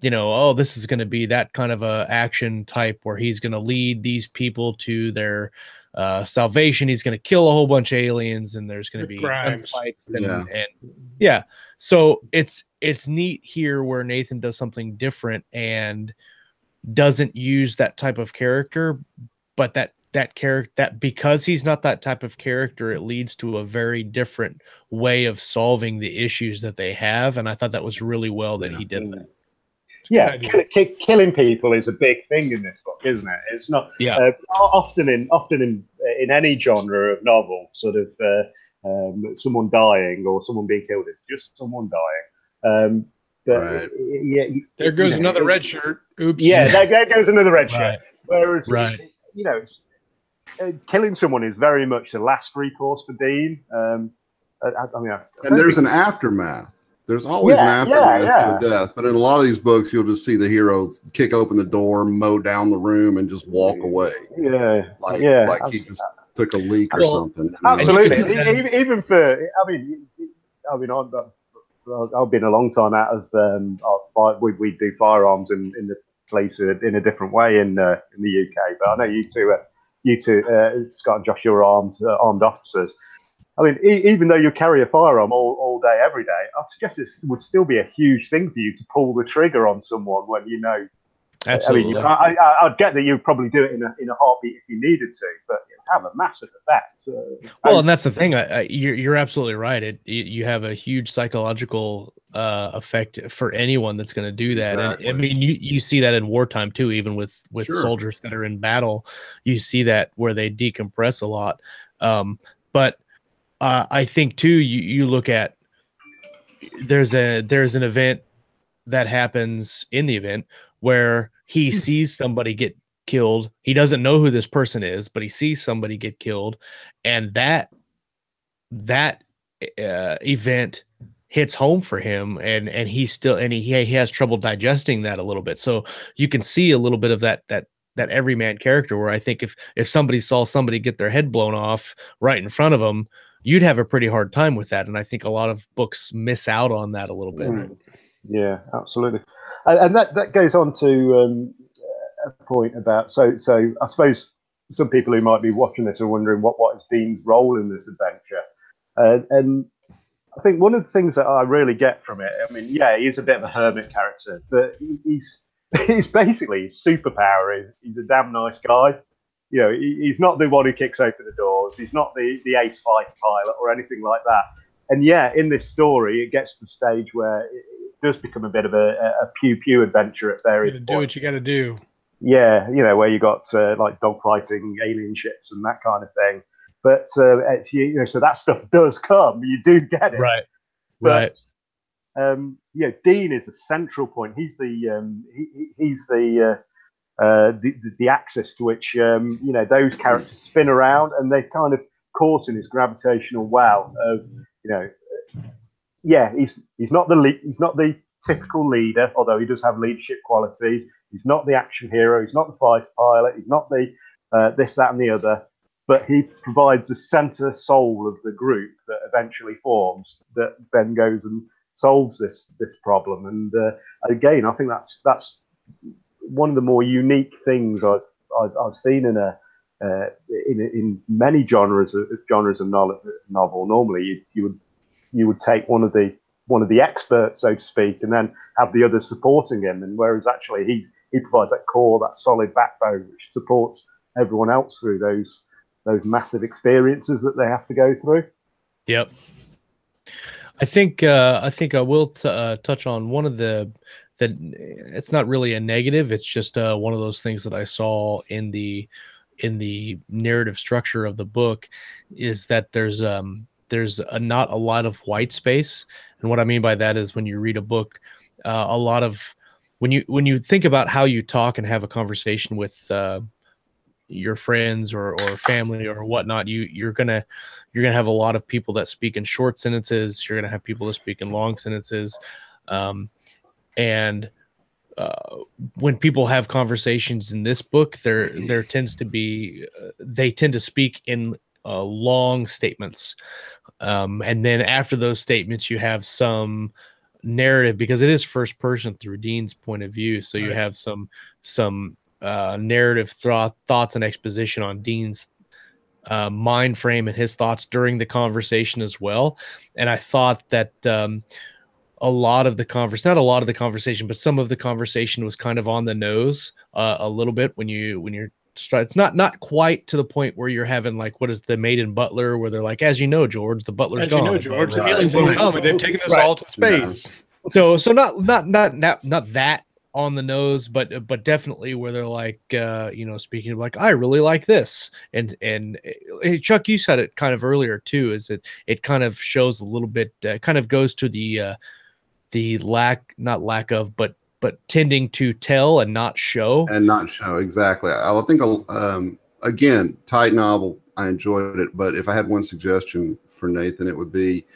[SPEAKER 1] oh, this is going to be that kind of a action type where he's going to lead these people to their salvation. He's going to kill a whole bunch of aliens, and there's going to be gunfights and so it's neat here where Nathan does something different and doesn't use that type of character, but that character, that because he's not that type of character, it leads to a very different way of solving the issues that they have. And I thought that was really well that he did that.
[SPEAKER 3] Yeah, killing people is a big thing in this book, isn't it? It's not often in any genre of novel, sort of someone dying or someone being killed. It's just someone dying.
[SPEAKER 4] Right.
[SPEAKER 2] There goes another red shirt. Oops.
[SPEAKER 3] Yeah, there goes another red shirt. Whereas, killing someone is very much the last recourse for Dean. And
[SPEAKER 4] there's an aftermath. There's always an aftermath to a death. But in a lot of these books, you'll just see the heroes kick open the door, mow down the room, and just walk away. Like he just took a leak or something.
[SPEAKER 3] Absolutely. Even for, I've been a long time out of we do firearms in the place in a different way in the UK. But I know you two, Scott and Josh, you're armed officers. I mean, even though you carry a firearm all day, every day, I suggest it would still be a huge thing for you to pull the trigger on someone when you know.
[SPEAKER 1] Absolutely.
[SPEAKER 3] I mean, I'd get that you'd probably do it in a heartbeat if you needed to, but it have a massive effect.
[SPEAKER 1] Well, and that's the thing. You're absolutely right. You have a huge psychological effect for anyone that's going to do that.
[SPEAKER 4] Exactly.
[SPEAKER 1] And I mean, you see that in wartime too, even with soldiers that are in battle. You see that where they decompress a lot. But I think too, you look at there's an event that happens in the event where he sees somebody get killed. He doesn't know who this person is, but he sees somebody get killed, and that event hits home for him, and he has trouble digesting that a little bit. So you can see a little bit of that everyman character, where I think if somebody saw somebody get their head blown off right in front of them, you'd have a pretty hard time with that. And I think a lot of books miss out on that a little bit.
[SPEAKER 3] Yeah, absolutely. And that goes on to a point about, so I suppose some people who might be watching this are wondering what is Dean's role in this adventure. And I think one of the things that I really get from it, I mean, he's a bit of a hermit character, but he's basically, his superpower is he's a damn nice guy. You know, he's not the one who kicks open the doors. He's not the ace fighter pilot or anything like that. And in this story, it gets to the stage where it does become a bit of a pew-pew adventure at various points.
[SPEAKER 2] Do what you got to do.
[SPEAKER 3] Yeah, where you got like dogfighting, alien ships, and that kind of thing. But so that stuff does come. You do get it,
[SPEAKER 1] right?
[SPEAKER 3] But, Dean is the central point. He's the axis to which those characters spin around, and they're kind of caught in his gravitational well of he's not the typical leader, although he does have leadership qualities. He's not the action hero. He's not the fighter pilot. He's not the this, that, and the other. But he provides a center soul of the group that eventually forms, that then goes and solves this problem. And again, I think that's one of the more unique things I've seen in many genres of novel. Normally, you would take one of the experts, so to speak, and then have the others supporting him. And whereas actually he provides that core, that solid backbone, which supports everyone else through those massive experiences that they have to go through.
[SPEAKER 1] Yep. I think I will touch on one of that it's not really a negative. It's just one of those things that I saw in the narrative structure of the book, is that there's not a lot of white space. And what I mean by that is when you read a book, a lot of when you think about how you talk and have a conversation with your friends or family or whatnot, you're gonna have a lot of people that speak in short sentences. You're gonna have people that speak in long sentences, and when people have conversations in this book, there tends to be they tend to speak in long statements, and then after those statements, you have some narrative, because it is first person through Dean's point of view. So you have some narrative thoughts and exposition on Dean's mind frame and his thoughts during the conversation as well. And I thought that a lot of the conversation, but some of the conversation was kind of on the nose a little bit when you're it's not quite to the point where you're having like, what is the Maiden Butler, where they're like, as you know, George, the butler's gone.
[SPEAKER 2] As you know, George, the aliens didn't come, and they've taken us all to space.
[SPEAKER 1] So not that on the nose, but definitely where they're like, speaking of like, I really like this, and Chuck, you said it kind of earlier too, is it kind of shows a little bit, kind of goes to the not lack of, but tending to tell and not show.
[SPEAKER 4] Exactly. I think again, tight novel, I enjoyed it, but if I had one suggestion for Nathan, it would be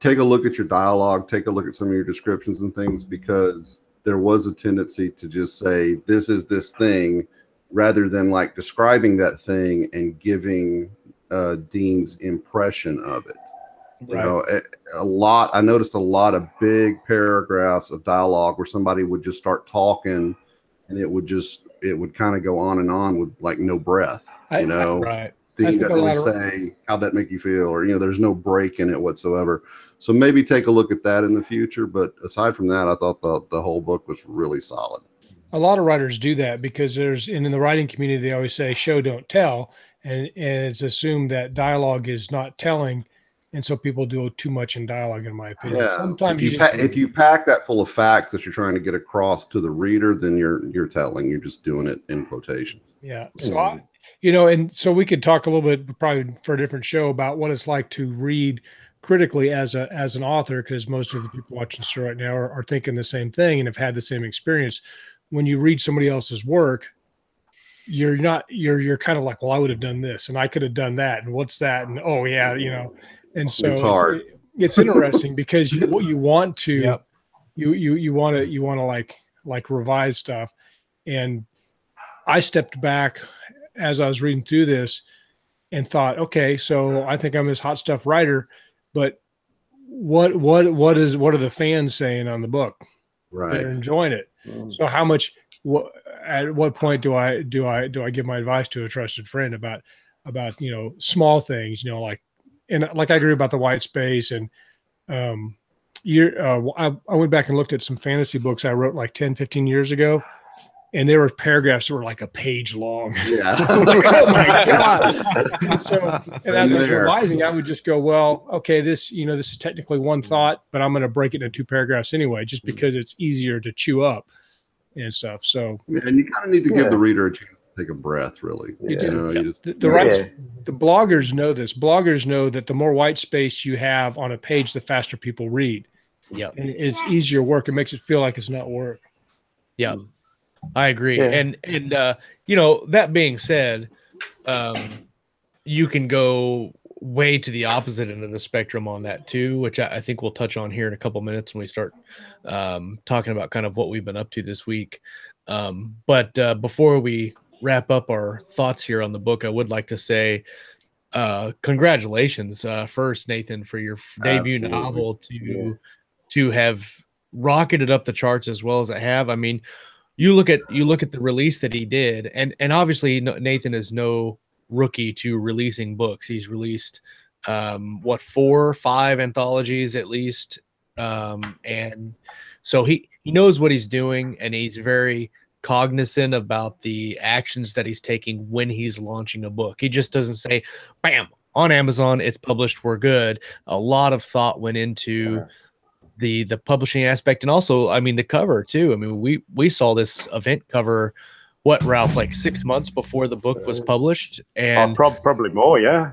[SPEAKER 4] take a look at your dialogue, take a look at some of your descriptions and things, because there was a tendency to just say, this is this thing, rather than like describing that thing and giving Dean's impression of it. Right. You know, I noticed a lot of big paragraphs of dialogue where somebody would just start talking and it would kind of go on and on with like no breath,
[SPEAKER 1] right.
[SPEAKER 4] Dean doesn't really say, how'd that make you feel? Or, there's no break in it whatsoever. So maybe take a look at that in the future. But aside from that, I thought the whole book was really solid.
[SPEAKER 2] A lot of writers do that because in the writing community, they always say show, don't tell. And it's assumed that dialogue is not telling. And so people do too much in dialogue, in my opinion.
[SPEAKER 4] Yeah.
[SPEAKER 2] Sometimes
[SPEAKER 4] if you pack that full of facts that you're trying to get across to the reader, then you're telling. You're just doing it in quotations.
[SPEAKER 2] Yeah. So and so we could talk a little bit, probably for a different show, about what it's like to read critically as an author, because most of the people watching the show right now are thinking the same thing and have had the same experience. When you read somebody else's work, you're kind of like, well, I would have done this and I could have done that, and what's that, and oh yeah, and so
[SPEAKER 4] it's hard.
[SPEAKER 2] It's interesting because you want to yep. you want to like revise stuff. And I stepped back as I was reading through this and thought, okay, so I think I'm this hot stuff writer, but what are the fans saying on the book?
[SPEAKER 4] Right.
[SPEAKER 2] They're enjoying it. So at what point do I give my advice to a trusted friend about small things, like I agree about the white space, and I went back and looked at some fantasy books I wrote like 10, 15 years ago, and there were paragraphs that were like a page long.
[SPEAKER 4] Yeah.
[SPEAKER 2] I was like, oh my God. And as I was revising, I would just go, well, okay, this is technically one thought, but I'm going to break it into 2 paragraphs anyway, just because it's easier to chew up and stuff. So,
[SPEAKER 4] and you kind of need to give the reader a chance to take a breath, really.
[SPEAKER 2] You do. The bloggers know this. Bloggers know that the more white space you have on a page, the faster people read.
[SPEAKER 1] Yeah.
[SPEAKER 2] And it's easier work. It makes it feel like it's not work.
[SPEAKER 1] Yeah. I agree. Yeah. And that being said, you can go way to the opposite end of the spectrum on that too, which I think we'll touch on here in a couple minutes when we start talking about kind of what we've been up to this week. But before we wrap up our thoughts here on the book, I would like to say congratulations first, Nathan, for your debut
[SPEAKER 4] Absolutely.
[SPEAKER 1] novel to have rocketed up the charts as well as it have. I mean, you look at the release that he did, and obviously Nathan is no rookie to releasing books. He's released 4 or 5 anthologies at least, and so he knows what he's doing, and he's very cognizant about the actions that he's taking when he's launching a book. He just doesn't say, bam, on Amazon, it's published, we're good. A lot of thought went into the publishing aspect, and also, I mean, the cover too. I mean, we saw this event cover, what, Ralph, like 6 months before the book was published, and
[SPEAKER 3] probably more, yeah.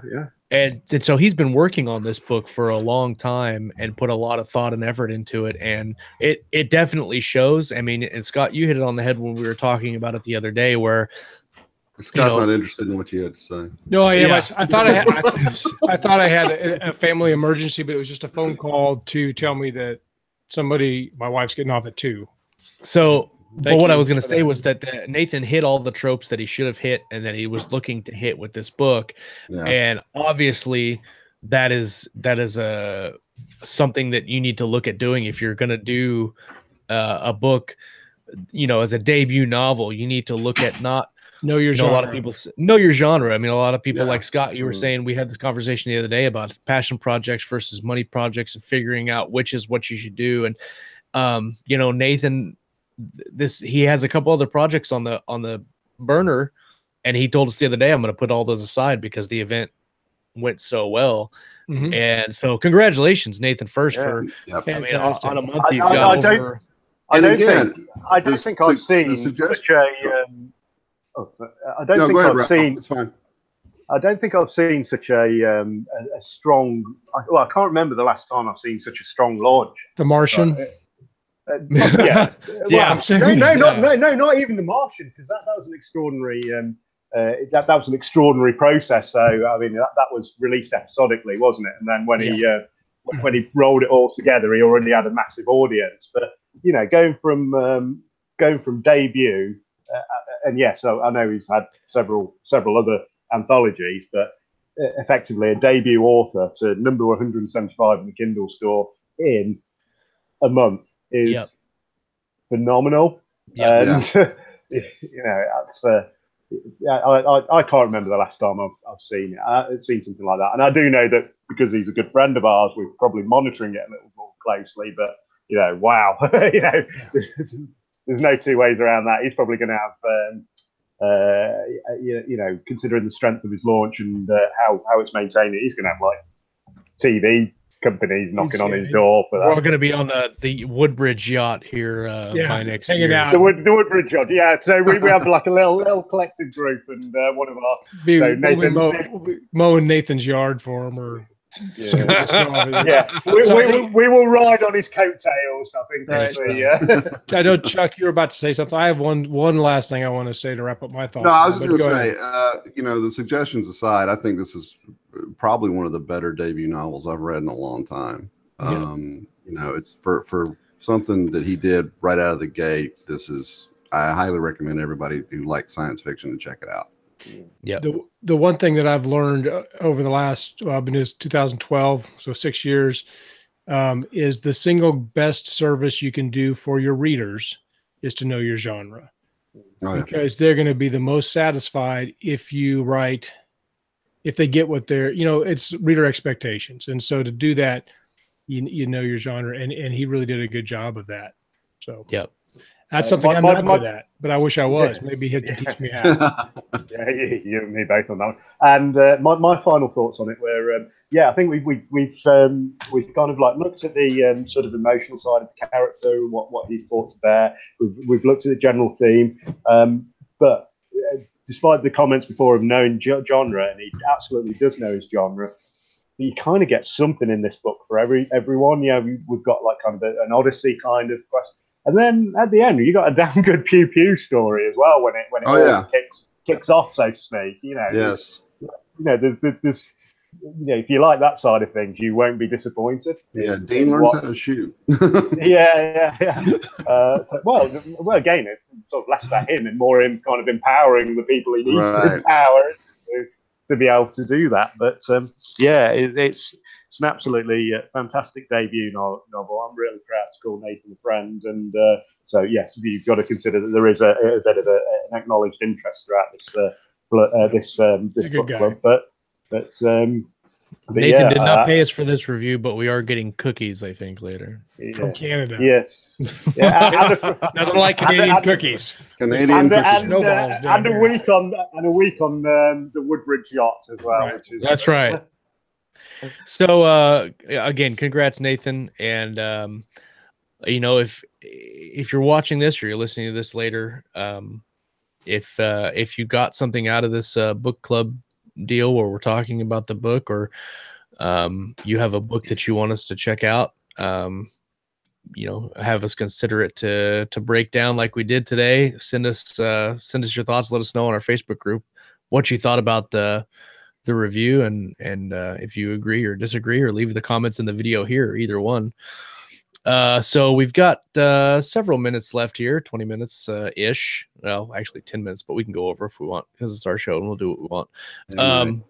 [SPEAKER 1] And so he's been working on this book for a long time and put a lot of thought and effort into it. And it definitely shows. I mean, and Scott, you hit it on the head when we were talking about it the other day, where
[SPEAKER 4] Scott's not interested in what you had to say.
[SPEAKER 2] No, I am. Yeah. I thought I had a family emergency, but it was just a phone call to tell me that my wife's getting off at 2.
[SPEAKER 1] So, but what I was going to say was that Nathan hit all the tropes that he should have hit and that he was looking to hit with this book. Yeah. And obviously that is something that you need to look at doing. If you're going to do a book, as a debut novel, you need to look at
[SPEAKER 2] know your genre.
[SPEAKER 1] A lot of people know your genre. I mean, a lot of people like Scott, you were saying, we had this conversation the other day about passion projects versus money projects and figuring out which is what you should do. And, Nathan, he has a couple other projects on the burner, and he told us the other day, I'm going to put all those aside because the event went so well. Mm-hmm. And so congratulations, Nathan, first for I mean, on a month you've got over.
[SPEAKER 3] I don't think I've seen such a I don't think I've seen. It's fine. I don't think I've seen such a strong. Well, I can't remember the last time I've seen such a strong launch.
[SPEAKER 2] The Martian.
[SPEAKER 3] Yeah. No, not even The Martian, because that was an extraordinary. That was an extraordinary process. So I mean, that was released episodically, wasn't it? And then when he rolled it all together, he already had a massive audience. But going from debut. And yes, I know he's had several other anthologies, but effectively a debut author to number 175 in the Kindle store in a month is phenomenal. And that's I can't remember the last time I've seen it. I've seen something like that, and I do know that because he's a good friend of ours, we're probably monitoring it a little more closely. But wow, there's no two ways around that. He's probably going to have, considering the strength of his launch and how it's maintained, he's going to have like TV companies knocking on his door for that.
[SPEAKER 1] We're all going to be on the Woodbridge yacht here by next
[SPEAKER 2] hanging
[SPEAKER 1] year.
[SPEAKER 2] out.
[SPEAKER 3] The Woodbridge yacht, yeah. So we have like a little collective group, and one of our
[SPEAKER 2] Nathan mowing Nathan's yard for him, or.
[SPEAKER 3] Yeah. We will ride on his coattails, I think.
[SPEAKER 2] Right. I know, Chuck, you're about to say something. I have one last thing I want to say to wrap up my thoughts.
[SPEAKER 4] No, I was just going to say, the suggestions aside, I think this is probably one of the better debut novels I've read in a long time. It's for something that he did right out of the gate. I highly recommend everybody who likes science fiction to check it out.
[SPEAKER 1] Yeah.
[SPEAKER 2] The one thing that I've learned over the last, I've been in 2012, so 6 years, is the single best service you can do for your readers is to know your genre, because they're going to be the most satisfied if they get what they're, it's reader expectations. And so to do that, you know your genre, and he really did a good job of that. So, that's something I'm not good at, but I wish I was. Maybe he could teach me how.
[SPEAKER 3] You and me both on that one. And my final thoughts on it were, I think we've kind of like looked at the sort of emotional side of the character, what he's brought to bear. We've looked at the general theme, but despite the comments before of knowing genre, and he absolutely does know his genre, you kind of get something in this book for everyone. We've got like kind of an Odyssey kind of quest. And then at the end, you got a damn good pew pew story as well when it all kicks off, so to speak.
[SPEAKER 4] Yes.
[SPEAKER 3] There's if you like that side of things, you won't be disappointed.
[SPEAKER 4] Yeah, Dean learns how to shoot.
[SPEAKER 3] Well, again, it's sort of less about him and more him kind of empowering the people he needs to
[SPEAKER 4] Right.
[SPEAKER 3] empower to be able to do that. But it's an absolutely fantastic debut novel. I'm really proud to call Nathan a friend, and so yes, you've got to consider that there is a bit of an acknowledged interest throughout this book club. But
[SPEAKER 1] Nathan did not pay us for this review, but we are getting cookies, I think, later.
[SPEAKER 2] From Canada.
[SPEAKER 3] Yes. Yeah,
[SPEAKER 2] nothing like Canadian cookies.
[SPEAKER 3] And a week on the Woodbridge yacht as well.
[SPEAKER 2] Right.
[SPEAKER 3] Which is,
[SPEAKER 1] that's right. So again, congrats, Nathan. And if you're watching this or you're listening to this later, if you got something out of this book club deal where we're talking about the book, or you have a book that you want us to check out, have us consider it to break down like we did today. Send us your thoughts. Let us know on our Facebook group what you thought about the review, and if you agree or disagree, or leave the comments in the video here, either one. So we've got several minutes left here, 20 minutes ish. Well, actually 10 minutes, but we can go over if we want, because it's our show and we'll do what we want.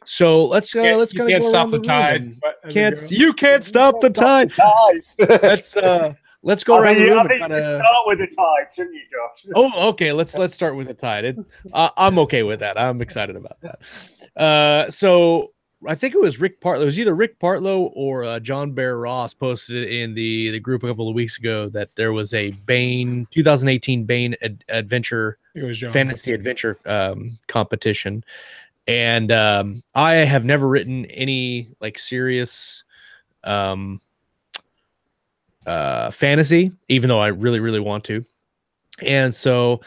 [SPEAKER 1] So let's kind of go around the room. You can't stop the tide. Let's go around the room and kind of
[SPEAKER 3] start with the tide, shouldn't you, Josh?
[SPEAKER 1] Oh, okay. Let's start with the tide. I'm okay with that. I'm excited about that. So I think it was Rick Partlow. It was either Rick Partlow or John Bear Ross posted it in the group a couple of weeks ago that there was a Bane 2018 Bane adventure fantasy adventure competition, and I have never written any like serious fantasy, even though I really, really want to. And so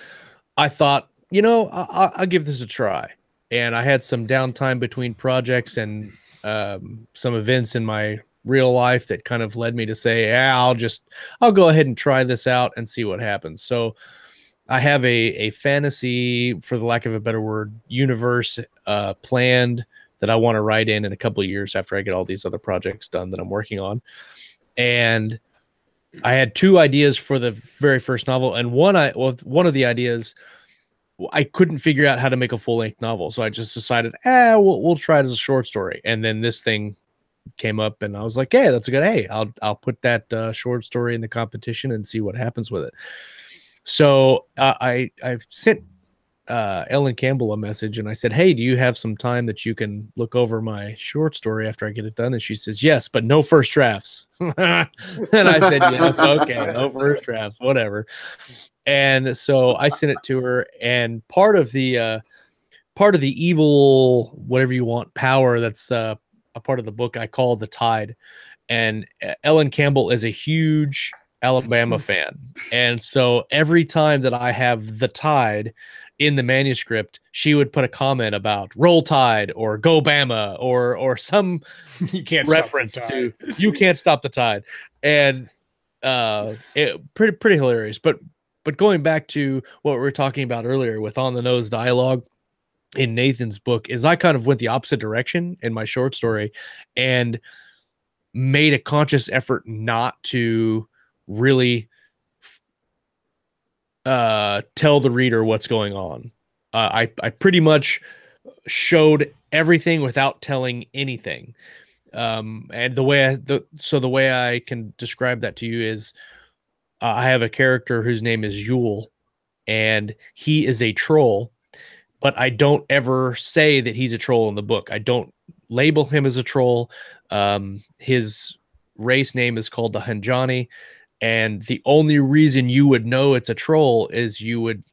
[SPEAKER 1] I thought, I'll give this a try. And I had some downtime between projects and some events in my real life that kind of led me to say, I'll go ahead and try this out and see what happens. So I have a fantasy, for the lack of a better word, universe planned that I want to write in a couple of years after I get all these other projects done that I'm working on. And I had two ideas for the very first novel, and one of the ideas I couldn't figure out how to make a full-length novel, so I just decided, we'll try it as a short story. And then this thing came up, and I was like, that's a good. Hey, I'll put that short story in the competition and see what happens with it. So I sent Ellen Campbell a message, and I said, hey, do you have some time that you can look over my short story after I get it done? And she says, yes, but no first drafts. And I said, yes, okay, no first drafts, whatever. And so I sent it to her, and part of the evil, whatever you want, power that's a part of the book I call the Tide. And Ellen Campbell is a huge Alabama fan, and so every time that I have the Tide in the manuscript, she would put a comment about Roll Tide or Go Bama or some reference to You Can't Stop the Tide. And pretty hilarious. But going back to what we were talking about earlier with on the nose dialogue in Nathan's book, is I kind of went the opposite direction in my short story and made a conscious effort not to really tell the reader what's going on. I pretty much showed everything without telling anything. And the way I can describe that to you is I have a character whose name is Yule, and he is a troll, but I don't ever say that he's a troll in the book. I don't label him as a troll. His race name is called the Hanjani, and the only reason you would know it's a troll is you would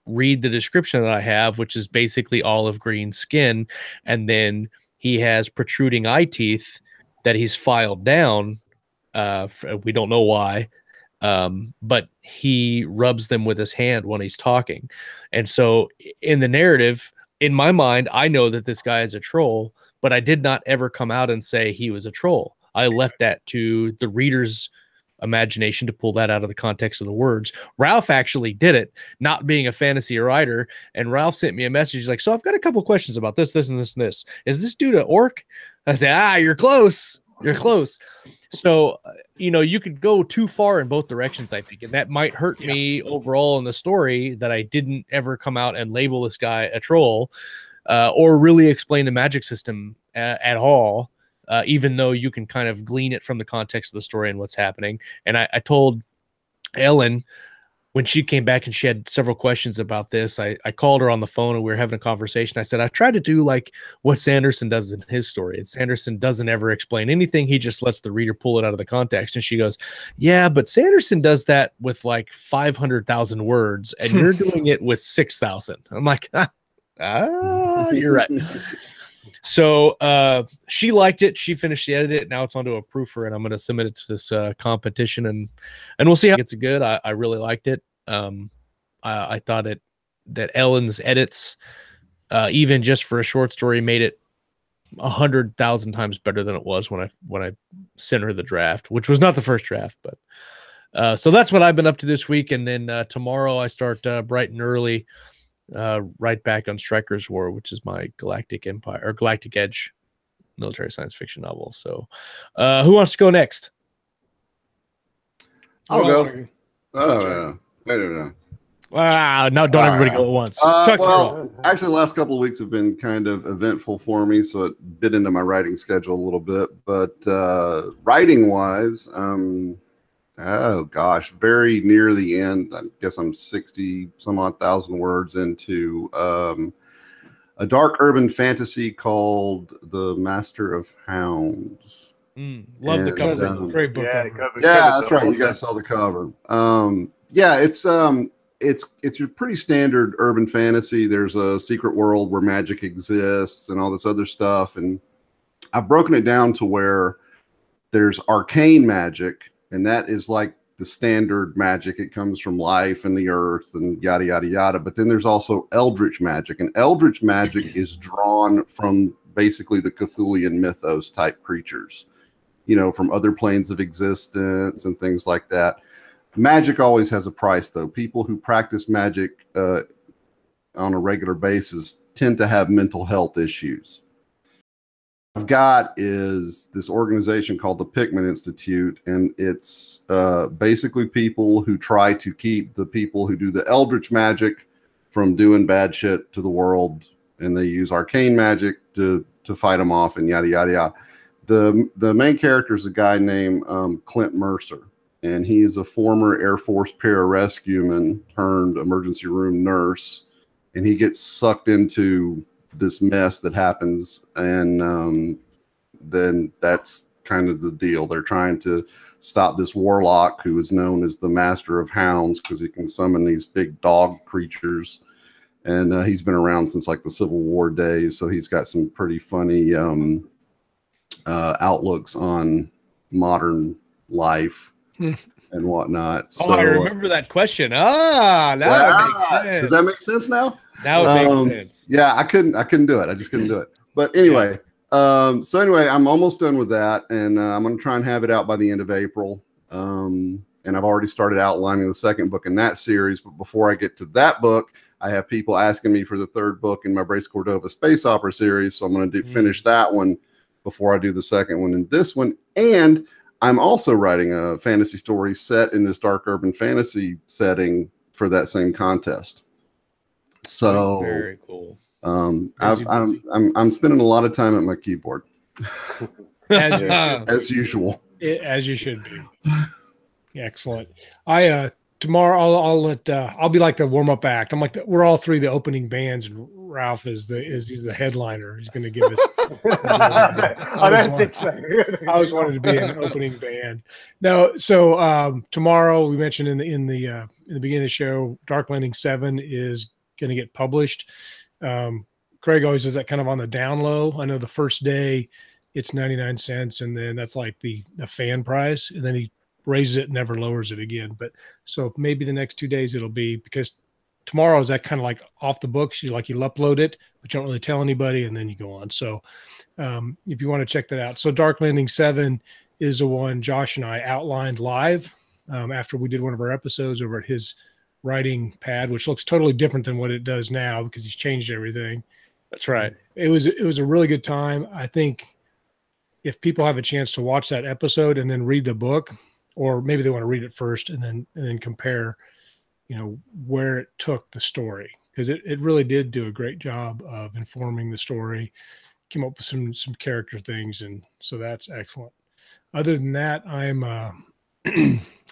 [SPEAKER 1] read the description that I have, which is basically olive green skin, and then he has protruding eye teeth that he's filed down. We don't know why, but he rubs them with his hand when he's talking. And so in the narrative, in my mind, I know that this guy is a troll, but I did not ever come out and say he was a troll. I left that to the reader's imagination to pull that out of the context of the words. Ralph actually did it, not being a fantasy writer. And Ralph sent me a message. He's like, so I've got a couple questions about this, this, and this, and this. Is this dude an orc? I said, you're close. You're close. So, you could go too far in both directions, I think, and that might hurt me overall in the story that I didn't ever come out and label this guy a troll or really explain the magic system at all, even though you can kind of glean it from the context of the story and what's happening. And I told Ellen when she came back and she had several questions about this, I called her on the phone and we were having a conversation. I said, I tried to do like what Sanderson does in his story. And Sanderson doesn't ever explain anything. He just lets the reader pull it out of the context. And she goes, yeah, but Sanderson does that with like 500,000 words and you're doing it with 6,000. I'm like, you're right. So she liked it. She finished the edit. Now it's onto a proofer, and I'm going to submit it to this competition, and we'll see how it's good. I really liked it. I thought that Ellen's edits, even just for a short story, made it 100,000 times better than it was when I sent her the draft, which was not the first draft. But so that's what I've been up to this week, and then tomorrow I start bright and early. Right back on Striker's War, which is my Galactic Empire or Galactic Edge military science fiction novel. So who wants to go next?
[SPEAKER 4] I'll go. I don't know.
[SPEAKER 1] Wow, now don't everybody go at once.
[SPEAKER 4] Well, actually, the last couple of weeks have been kind of eventful for me, so it bit into my writing schedule a little bit. But writing-wise, oh gosh, very near the end. I guess I'm 60 some odd thousand words into a dark urban fantasy called The Master of Hounds.
[SPEAKER 1] Love the cover.
[SPEAKER 2] Great book.
[SPEAKER 4] Yeah, that's right. You guys saw the cover. Yeah, it's your pretty standard urban fantasy. There's a secret world where magic exists and all this other stuff, and I've broken it down to where there's arcane magic. And that is like the standard magic. It comes from life and the earth and yada, yada, yada. But then there's also Eldritch Magic. And Eldritch Magic is drawn from basically the Cthulhian mythos type creatures, from other planes of existence and things like that. Magic always has a price, though. People who practice magic on a regular basis tend to have mental health issues. I've got is this organization called the Pickman Institute, and it's basically people who try to keep the people who do the Eldritch Magic from doing bad shit to the world, and they use arcane magic to fight them off and yada yada yada. The main character is a guy named Clint Mercer, and he is a former Air Force pararescueman turned emergency room nurse, and he gets sucked into this mess that happens, and then that's kind of the deal. They're trying to stop this warlock who is known as the Master of Hounds because he can summon these big dog creatures, and he's been around since like the Civil War days, so he's got some pretty funny outlooks on modern life and whatnot. So,
[SPEAKER 1] I remember that question. Now it makes sense.
[SPEAKER 4] Does that make sense now?
[SPEAKER 1] Now it makes sense.
[SPEAKER 4] Yeah, I couldn't do it. I just couldn't do it. But anyway, I'm almost done with that, and I'm going to try and have it out by the end of April. And I've already started outlining the second book in that series. But before I get to that book, I have people asking me for the third book in my Brace Cordova space opera series. So I'm going to finish that one before I do the second one and this one. And I'm also writing a fantasy story set in this dark urban fantasy setting for that same contest. So
[SPEAKER 1] very cool.
[SPEAKER 4] I'm spending a lot of time at my keyboard, as usual.
[SPEAKER 2] As you should be. Excellent. Tomorrow I'll be like the warm up act. I'm like we're all three the opening bands, and Ralph he's the headliner. He's going to give us.
[SPEAKER 3] I don't think so.
[SPEAKER 2] I always wanted to be an opening band. No, so tomorrow we mentioned in the beginning of the show, Dark Landing 7 is going to get published. Craig always does that kind of on the down low. I know the first day it's 99 cents, and then that's like the fan price, and then he raises it and never lowers it again. But so maybe the next 2 days it'll be, because tomorrow is that kind of like off the books. You'll upload it, but you don't really tell anybody, and then you go on. So if you want to check that out. So Dark Landing 7 is the one Josh and I outlined live after we did one of our episodes over at his writing pad, which looks totally different than what it does now because he's changed everything.
[SPEAKER 1] That's right.
[SPEAKER 2] It was a really good time. I think if people have a chance to watch that episode and then read the book, or maybe they want to read it first and then compare, you know, where it took the story, because it really did do a great job of informing the story, came up with some character things, and so that's excellent. Other than that, I'm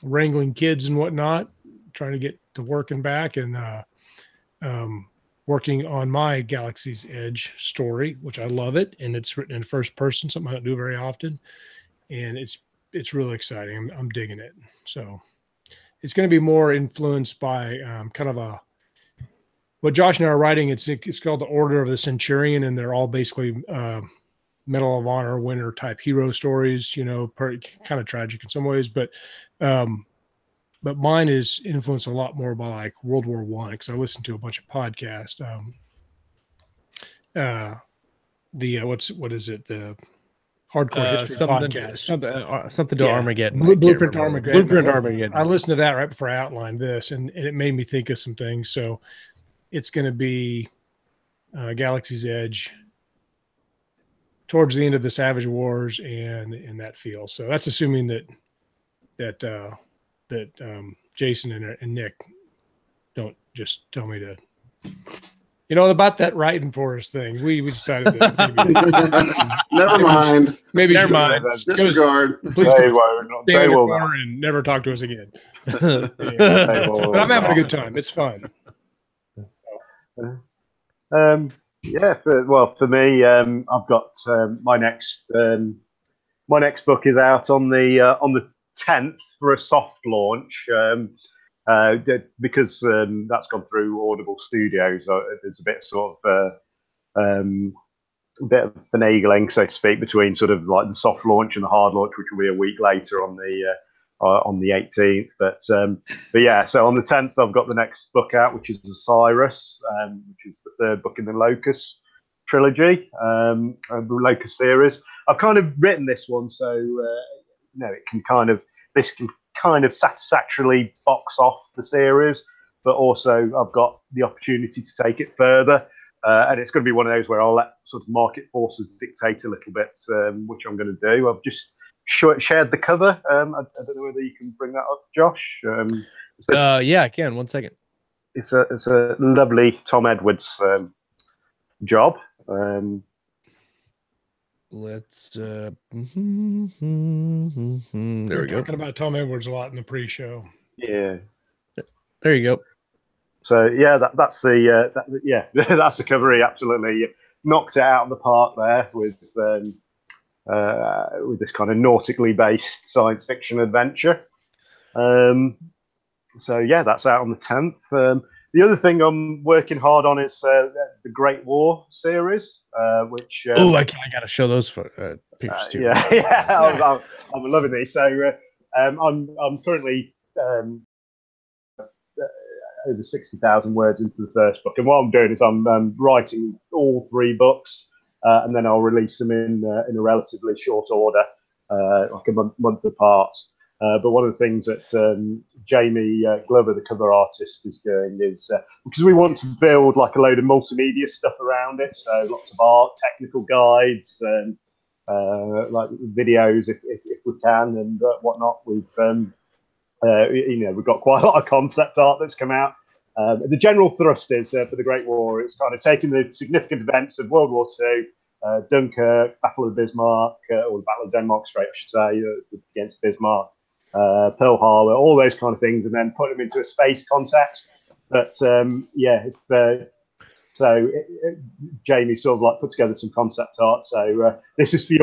[SPEAKER 2] wrangling kids and whatnot, trying to get to work and back, and working on my Galaxy's Edge story, which I love it, and it's written in first person, something I don't do very often, and it's really exciting. I'm digging it. So it's going to be more influenced by kind of what Josh and I are writing. It's called the Order of the Centurion, and they're all basically Medal of Honor winner type hero stories. You know, kind of tragic in some ways, but mine is influenced a lot more by like World War I, because I listen to a bunch of podcasts. What is it? The Hardcore History podcast.
[SPEAKER 1] Something to Armageddon.
[SPEAKER 2] Blueprint Armageddon.
[SPEAKER 1] Blueprint Armageddon.
[SPEAKER 2] I listened to that right before I outlined this, and it made me think of some things. So it's going to be Galaxy's Edge towards the end of the Savage Wars and in that feel. So that's assuming that Jason and Nick don't just tell me to, you know, about that writing for us thing. We decided that
[SPEAKER 4] never mind.
[SPEAKER 2] Maybe
[SPEAKER 1] never mind.
[SPEAKER 4] Disregard.
[SPEAKER 2] Please
[SPEAKER 3] They won't.
[SPEAKER 2] stay
[SPEAKER 3] They
[SPEAKER 2] in your
[SPEAKER 3] will
[SPEAKER 2] corner and never talk to us again.
[SPEAKER 3] not.
[SPEAKER 2] But I'm having a good time. It's fun.
[SPEAKER 3] Yeah. For me, I've got my next book is out on the 10th for a soft launch. Because that's gone through Audible Studios, there's a bit sort of a bit of finagling, so to speak, between sort of like the soft launch and the hard launch, which will be a week later on the 18th. But yeah, so on the 10th, I've got the next book out, which is Osiris, which is the third book in the Locust trilogy, the Locust series. I've kind of written this one, so it can kind of satisfactorily box off the series, but also I've got the opportunity to take it further, and it's going to be one of those where I'll let sort of market forces dictate a little bit, which I'm going to do. I've just shared the cover. I don't know whether you can bring that up, Josh.
[SPEAKER 1] Yeah, I can. 1 second.
[SPEAKER 3] It's a lovely Tom Edwards job.
[SPEAKER 1] Let's there we go.
[SPEAKER 2] Talking about Tom Edwards a lot in the pre-show.
[SPEAKER 3] Yeah,
[SPEAKER 1] there you go.
[SPEAKER 3] So yeah, that's the that's the cover. He absolutely knocked it out of the park there with this kind of nautically based science fiction adventure. So yeah, that's out on the 10th. The other thing I'm working hard on is the Great War series, which
[SPEAKER 1] I gotta show those pictures too.
[SPEAKER 3] Yeah, I'm loving these. So I'm currently over 60,000 words into the first book, and what I'm doing is I'm writing all 3 books, and then I'll release them in a relatively short order, like a month apart. But one of the things that Jamie Glover, the cover artist, is doing is because we want to build like a load of multimedia stuff around it. So lots of art, technical guides, and like videos if we can, and whatnot. We've we've got quite a lot of concept art that's come out. The general thrust is for the Great War. It's kind of taken the significant events of World War II, Dunkirk, Battle of Bismarck, or the Battle of Denmark Strait, I should say, against Bismarck. Pearl Harbor, all those kind of things, and then put them into a space context. But Jamie sort of like put together some concept art. So this is for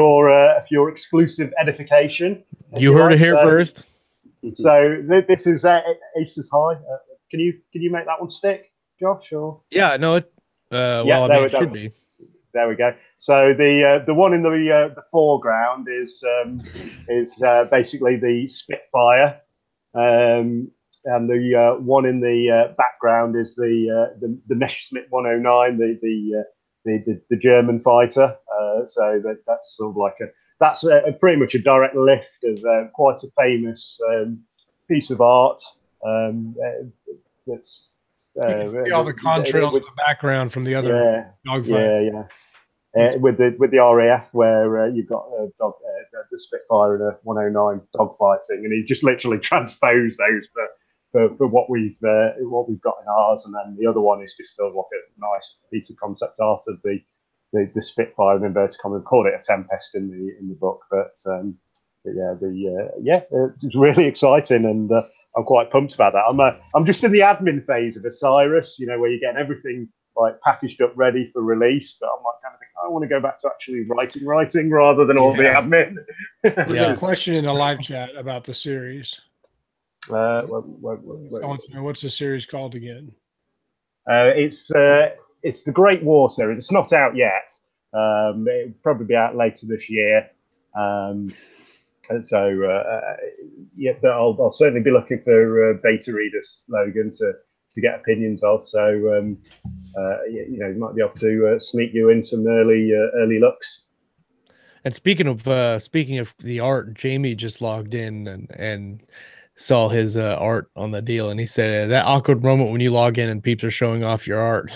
[SPEAKER 3] your exclusive edification.
[SPEAKER 1] You heard it here first.
[SPEAKER 3] So this is Aces High. Can you make that one stick, Josh? Or
[SPEAKER 1] yeah, no, it it should be.
[SPEAKER 3] There we go. So the one in the foreground is basically the Spitfire, and the one in the background is the Messerschmitt 109, the German fighter. So that's sort of like that's pretty much a direct lift of quite a famous piece of art. That's
[SPEAKER 2] all the contrails in the background from the other dogfight.
[SPEAKER 3] With the RAF, where you've got the Spitfire and a 109 dogfighting, and he just literally transposed those for what we've got in ours, and then the other one is just still like a nice piece of concept art of the Spitfire in inverted commas. Called it a Tempest in the book, but it's really exciting, and I'm quite pumped about that. I'm just in the admin phase of Osiris, where you're getting everything like packaged up, ready for release. But I'm like kind of thinking, I want to go back to actually writing rather than all the admin.
[SPEAKER 2] There's a question in the live chat about the series. I want to know, what's the series called again?
[SPEAKER 3] It's the Great War series. It's not out yet. It'll probably be out later this year. And so but I'll certainly be looking for beta readers, Logan, to get opinions of. So you might be able to sneak you in some early looks.
[SPEAKER 1] And speaking of the art, Jamie just logged in and saw his art on the deal, and he said that awkward moment when you log in and peeps are showing off your art,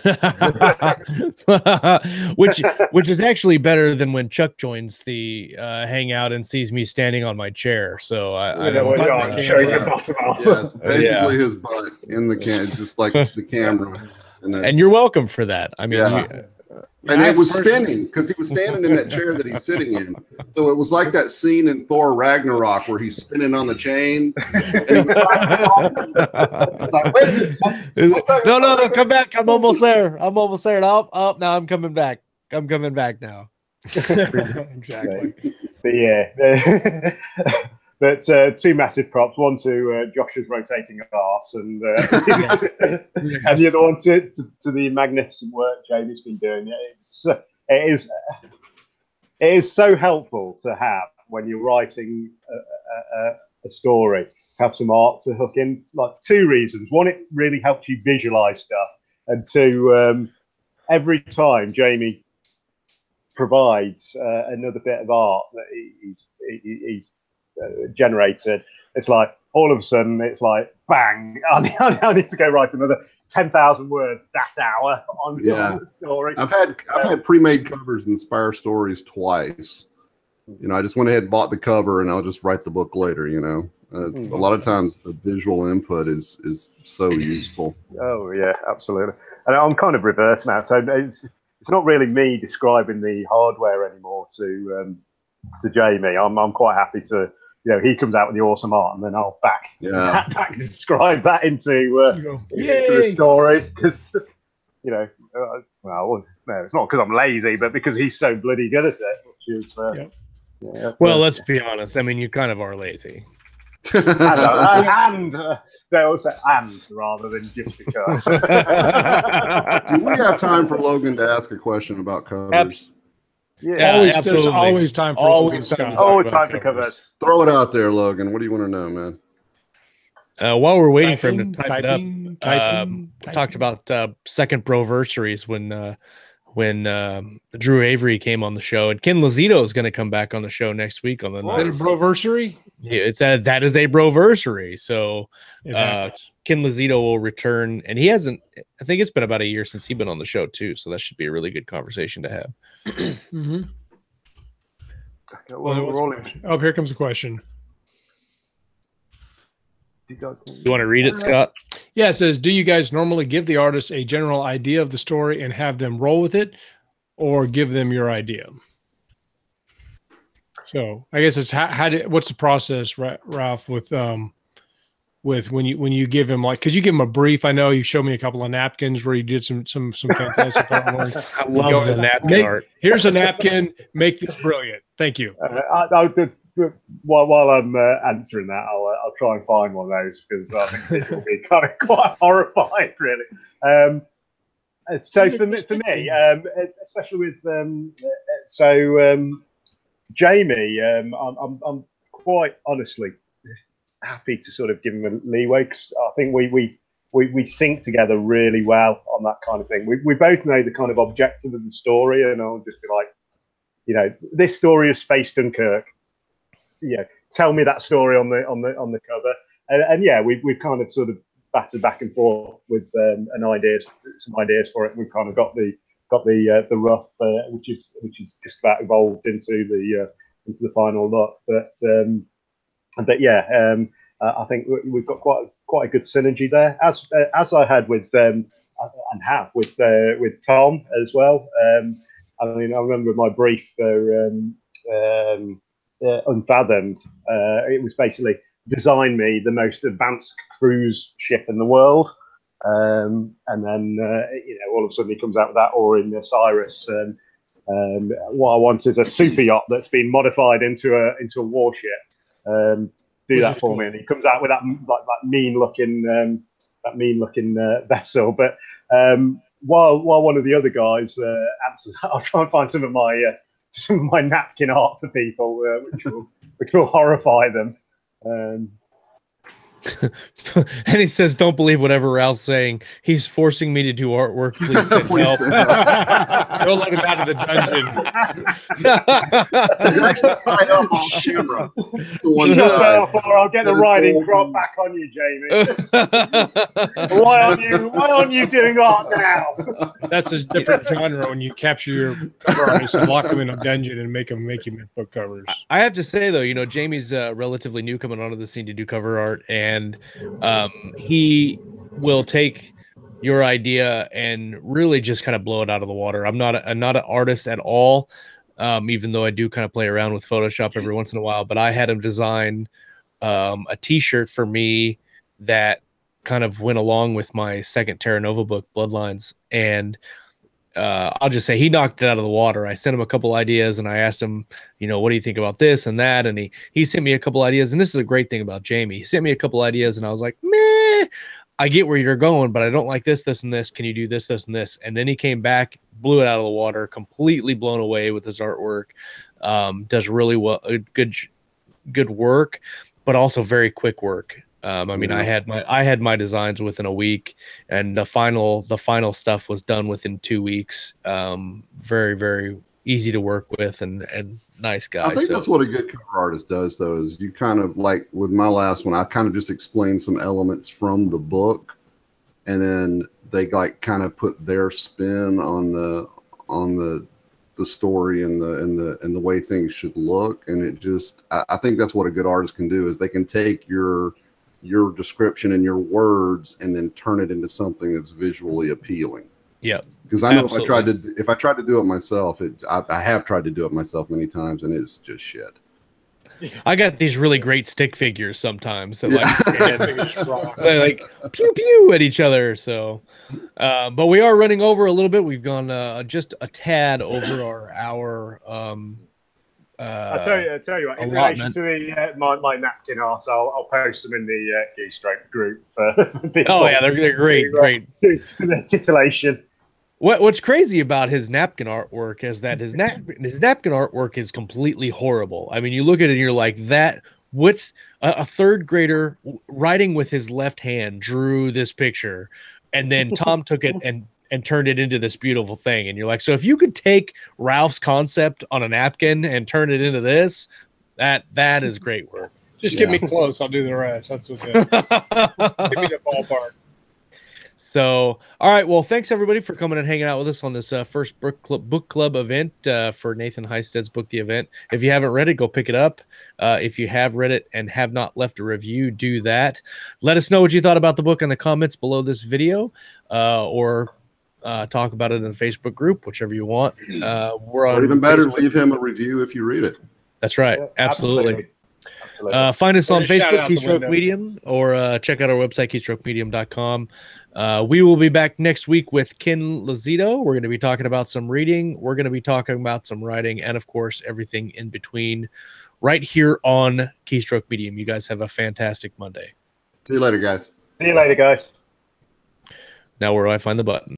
[SPEAKER 1] which is actually better than when Chuck joins the hangout and sees me standing on my chair. So I don't
[SPEAKER 3] showing your bottom off.
[SPEAKER 4] Yeah, it's basically his butt in the just like the camera.
[SPEAKER 1] And you're welcome for that. I mean,
[SPEAKER 4] and it was spinning because he was standing in that chair that he's sitting in. So it was like that scene in Thor Ragnarok where he's spinning on the chains.
[SPEAKER 1] No, come back. I'm almost there. Now I'm coming back. I'm coming back now.
[SPEAKER 2] Exactly.
[SPEAKER 3] But but two massive props. One to Josh's rotating arse, and the other one to the magnificent work Jamie's been doing. It is so helpful to have when you're writing a story, to have some art to hook in. Like, for two reasons. One, it really helps you visualize stuff, and two, every time Jamie provides another bit of art that he's generated, it's like all of a sudden it's like bang, I need to go write another 10,000 words that hour on the story.
[SPEAKER 4] I've had pre-made covers inspire stories twice. I just went ahead and bought the cover, and I'll just write the book later. It's a lot of times the visual input is so useful.
[SPEAKER 3] Oh yeah, absolutely. And I'm kind of reverse now, so it's not really me describing the hardware anymore to Jamie. I'm quite happy to, he comes out with the awesome art, and then I'll back describe that into the story, because no, it's not because I'm lazy, but because he's so bloody good at it, which is
[SPEAKER 1] well, let's be honest. I mean, you kind of are lazy.
[SPEAKER 3] and they also rather than just because.
[SPEAKER 4] Do we have time for Logan to ask a question about covers?
[SPEAKER 2] Absolutely. There's always time for
[SPEAKER 3] time for covers.
[SPEAKER 4] Throw it out there, Logan. What do you want to know, man?
[SPEAKER 1] While we're waiting for him to type it up, we talked about second broversaries when Drew Avery came on the show, and Ken Lazito is going to come back on the show next week on the
[SPEAKER 2] broversary.
[SPEAKER 1] Yeah, that is a broversary. So Ken Lazito will return, and he hasn't. I think it's been about a year since he's been on the show too. So that should be a really good conversation to have.
[SPEAKER 2] Mm-hmm. Oh, here comes a question.
[SPEAKER 1] You want to read it, Scott?
[SPEAKER 2] Yeah, it says, do you guys normally give the artist a general idea of the story and have them roll with it, or give them your idea? So I guess it's what's the process, Ralph, with when you give him, like, because you give him a brief. I know you showed me a couple of napkins where you did some fantastic artwork.
[SPEAKER 1] I love the napkin art.
[SPEAKER 2] Here's a napkin. Make this brilliant. Thank you.
[SPEAKER 3] While I'm answering that, I'll try and find one of those, because I think it will be kind of quite horrifying, really. So for me, especially with Jamie, I'm quite honestly happy to sort of give him a leeway, because I think we sync together really well on that kind of thing. We both know the kind of objective of the story, and I'll just be like, you know, this story of Space Dunkirk. You know, tell me that story on the cover. And yeah, we've kind of sort of battered back and forth with some ideas for it. We've kind of got the rough, which is just about evolved into the final look. But yeah, I think we've got quite a good synergy there, as I had with and have with Tom as well. I mean, I remember my brief for Unfathomed. It was basically design me the most advanced cruise ship in the world, and then you know, all of a sudden he comes out with that, or in Cyrus. What I want is a super yacht that's been modified into a warship. Do that for me, and he comes out with that mean looking vessel. But while one of the other guys answers, I'll try and find some of my napkin art for people, which will horrify them.
[SPEAKER 1] And he says, "Don't believe whatever Ralph's saying. He's forcing me to do artwork. Please send help."
[SPEAKER 2] Don't let him out of the dungeon.
[SPEAKER 4] He's actually tied up on camera.
[SPEAKER 3] I'll get the riding crop back on you, Jamie. Why aren't you doing art now?
[SPEAKER 2] That's a different genre when you capture your cover artists and lock them in a dungeon and make him make book covers.
[SPEAKER 1] I have to say though, you know, Jamie's relatively new coming onto the scene to do cover art, and he will take your idea and really just kind of blow it out of the water. I'm not an artist at all, even though I do kind of play around with Photoshop every once in a while. But I had him design a T-shirt for me that kind of went along with my second Terra Nova book, Bloodlines, and I'll just say he knocked it out of the water. I sent him a couple ideas and I asked him, you know, what do you think about this and that? And he sent me a couple ideas. And this is a great thing about Jamie. He sent me a couple ideas and I was like, meh, I get where you're going, but I don't like this, this, and this. Can you do this, this, and this? And then he came back, blew it out of the water, completely blown away with his artwork. Does really well, good work, but also very quick work. I mean, I had my designs within a week, and the final stuff was done within 2 weeks. Very, very easy to work with, and nice guy.
[SPEAKER 4] I think that's what a good cover artist does, though, is you kind of, like with my last one, I kind of just explained some elements from the book, and then they like kind of put their spin on the story and the way things should look. And it just, I think that's what a good artist can do, is they can take your description and your words and then turn it into something that's visually appealing.
[SPEAKER 1] Yeah,
[SPEAKER 4] because I know if I tried to do it myself, I have tried to do it myself many times, and it's just shit.
[SPEAKER 1] I got these really great stick figures sometimes that they like pew pew at each other. So, but we are running over a little bit. We've gone just a tad over our hour.
[SPEAKER 3] I'll tell you what. In relation to my napkin art, I'll post them in the Keystroke group for people.
[SPEAKER 1] Oh yeah, they're great, great.
[SPEAKER 3] For their titillation.
[SPEAKER 1] What's crazy about his napkin artwork is that his napkin artwork is completely horrible. I mean, you look at it and you're like, that with a third grader writing with his left hand drew this picture, and then Tom took it and turned it into this beautiful thing. And you're like, so if you could take Ralph's concept on a napkin and turn it into this, that is great work.
[SPEAKER 2] Just get me close. I'll do the rest. That's what give me the ballpark.
[SPEAKER 1] So, all right. Well, thanks everybody for coming and hanging out with us on this first book club event for Nathan Hystad's book, The Event. If you haven't read it, go pick it up. If you have read it and have not left a review, do that. Let us know what you thought about the book in the comments below this video, or talk about it in the Facebook group, whichever you want. We're on. Or
[SPEAKER 4] even better, leave him a review if you read it.
[SPEAKER 1] That's right. Yes, absolutely. Find us on Facebook, Keystroke Medium, or check out our website, keystrokemedium.com. We will be back next week with Ken Lazito. We're going to be talking about some reading. We're going to be talking about some writing, and of course, everything in between, right here on Keystroke Medium. You guys have a fantastic Monday.
[SPEAKER 4] See you later, guys.
[SPEAKER 3] See you later, guys.
[SPEAKER 1] Now, where do I find the button?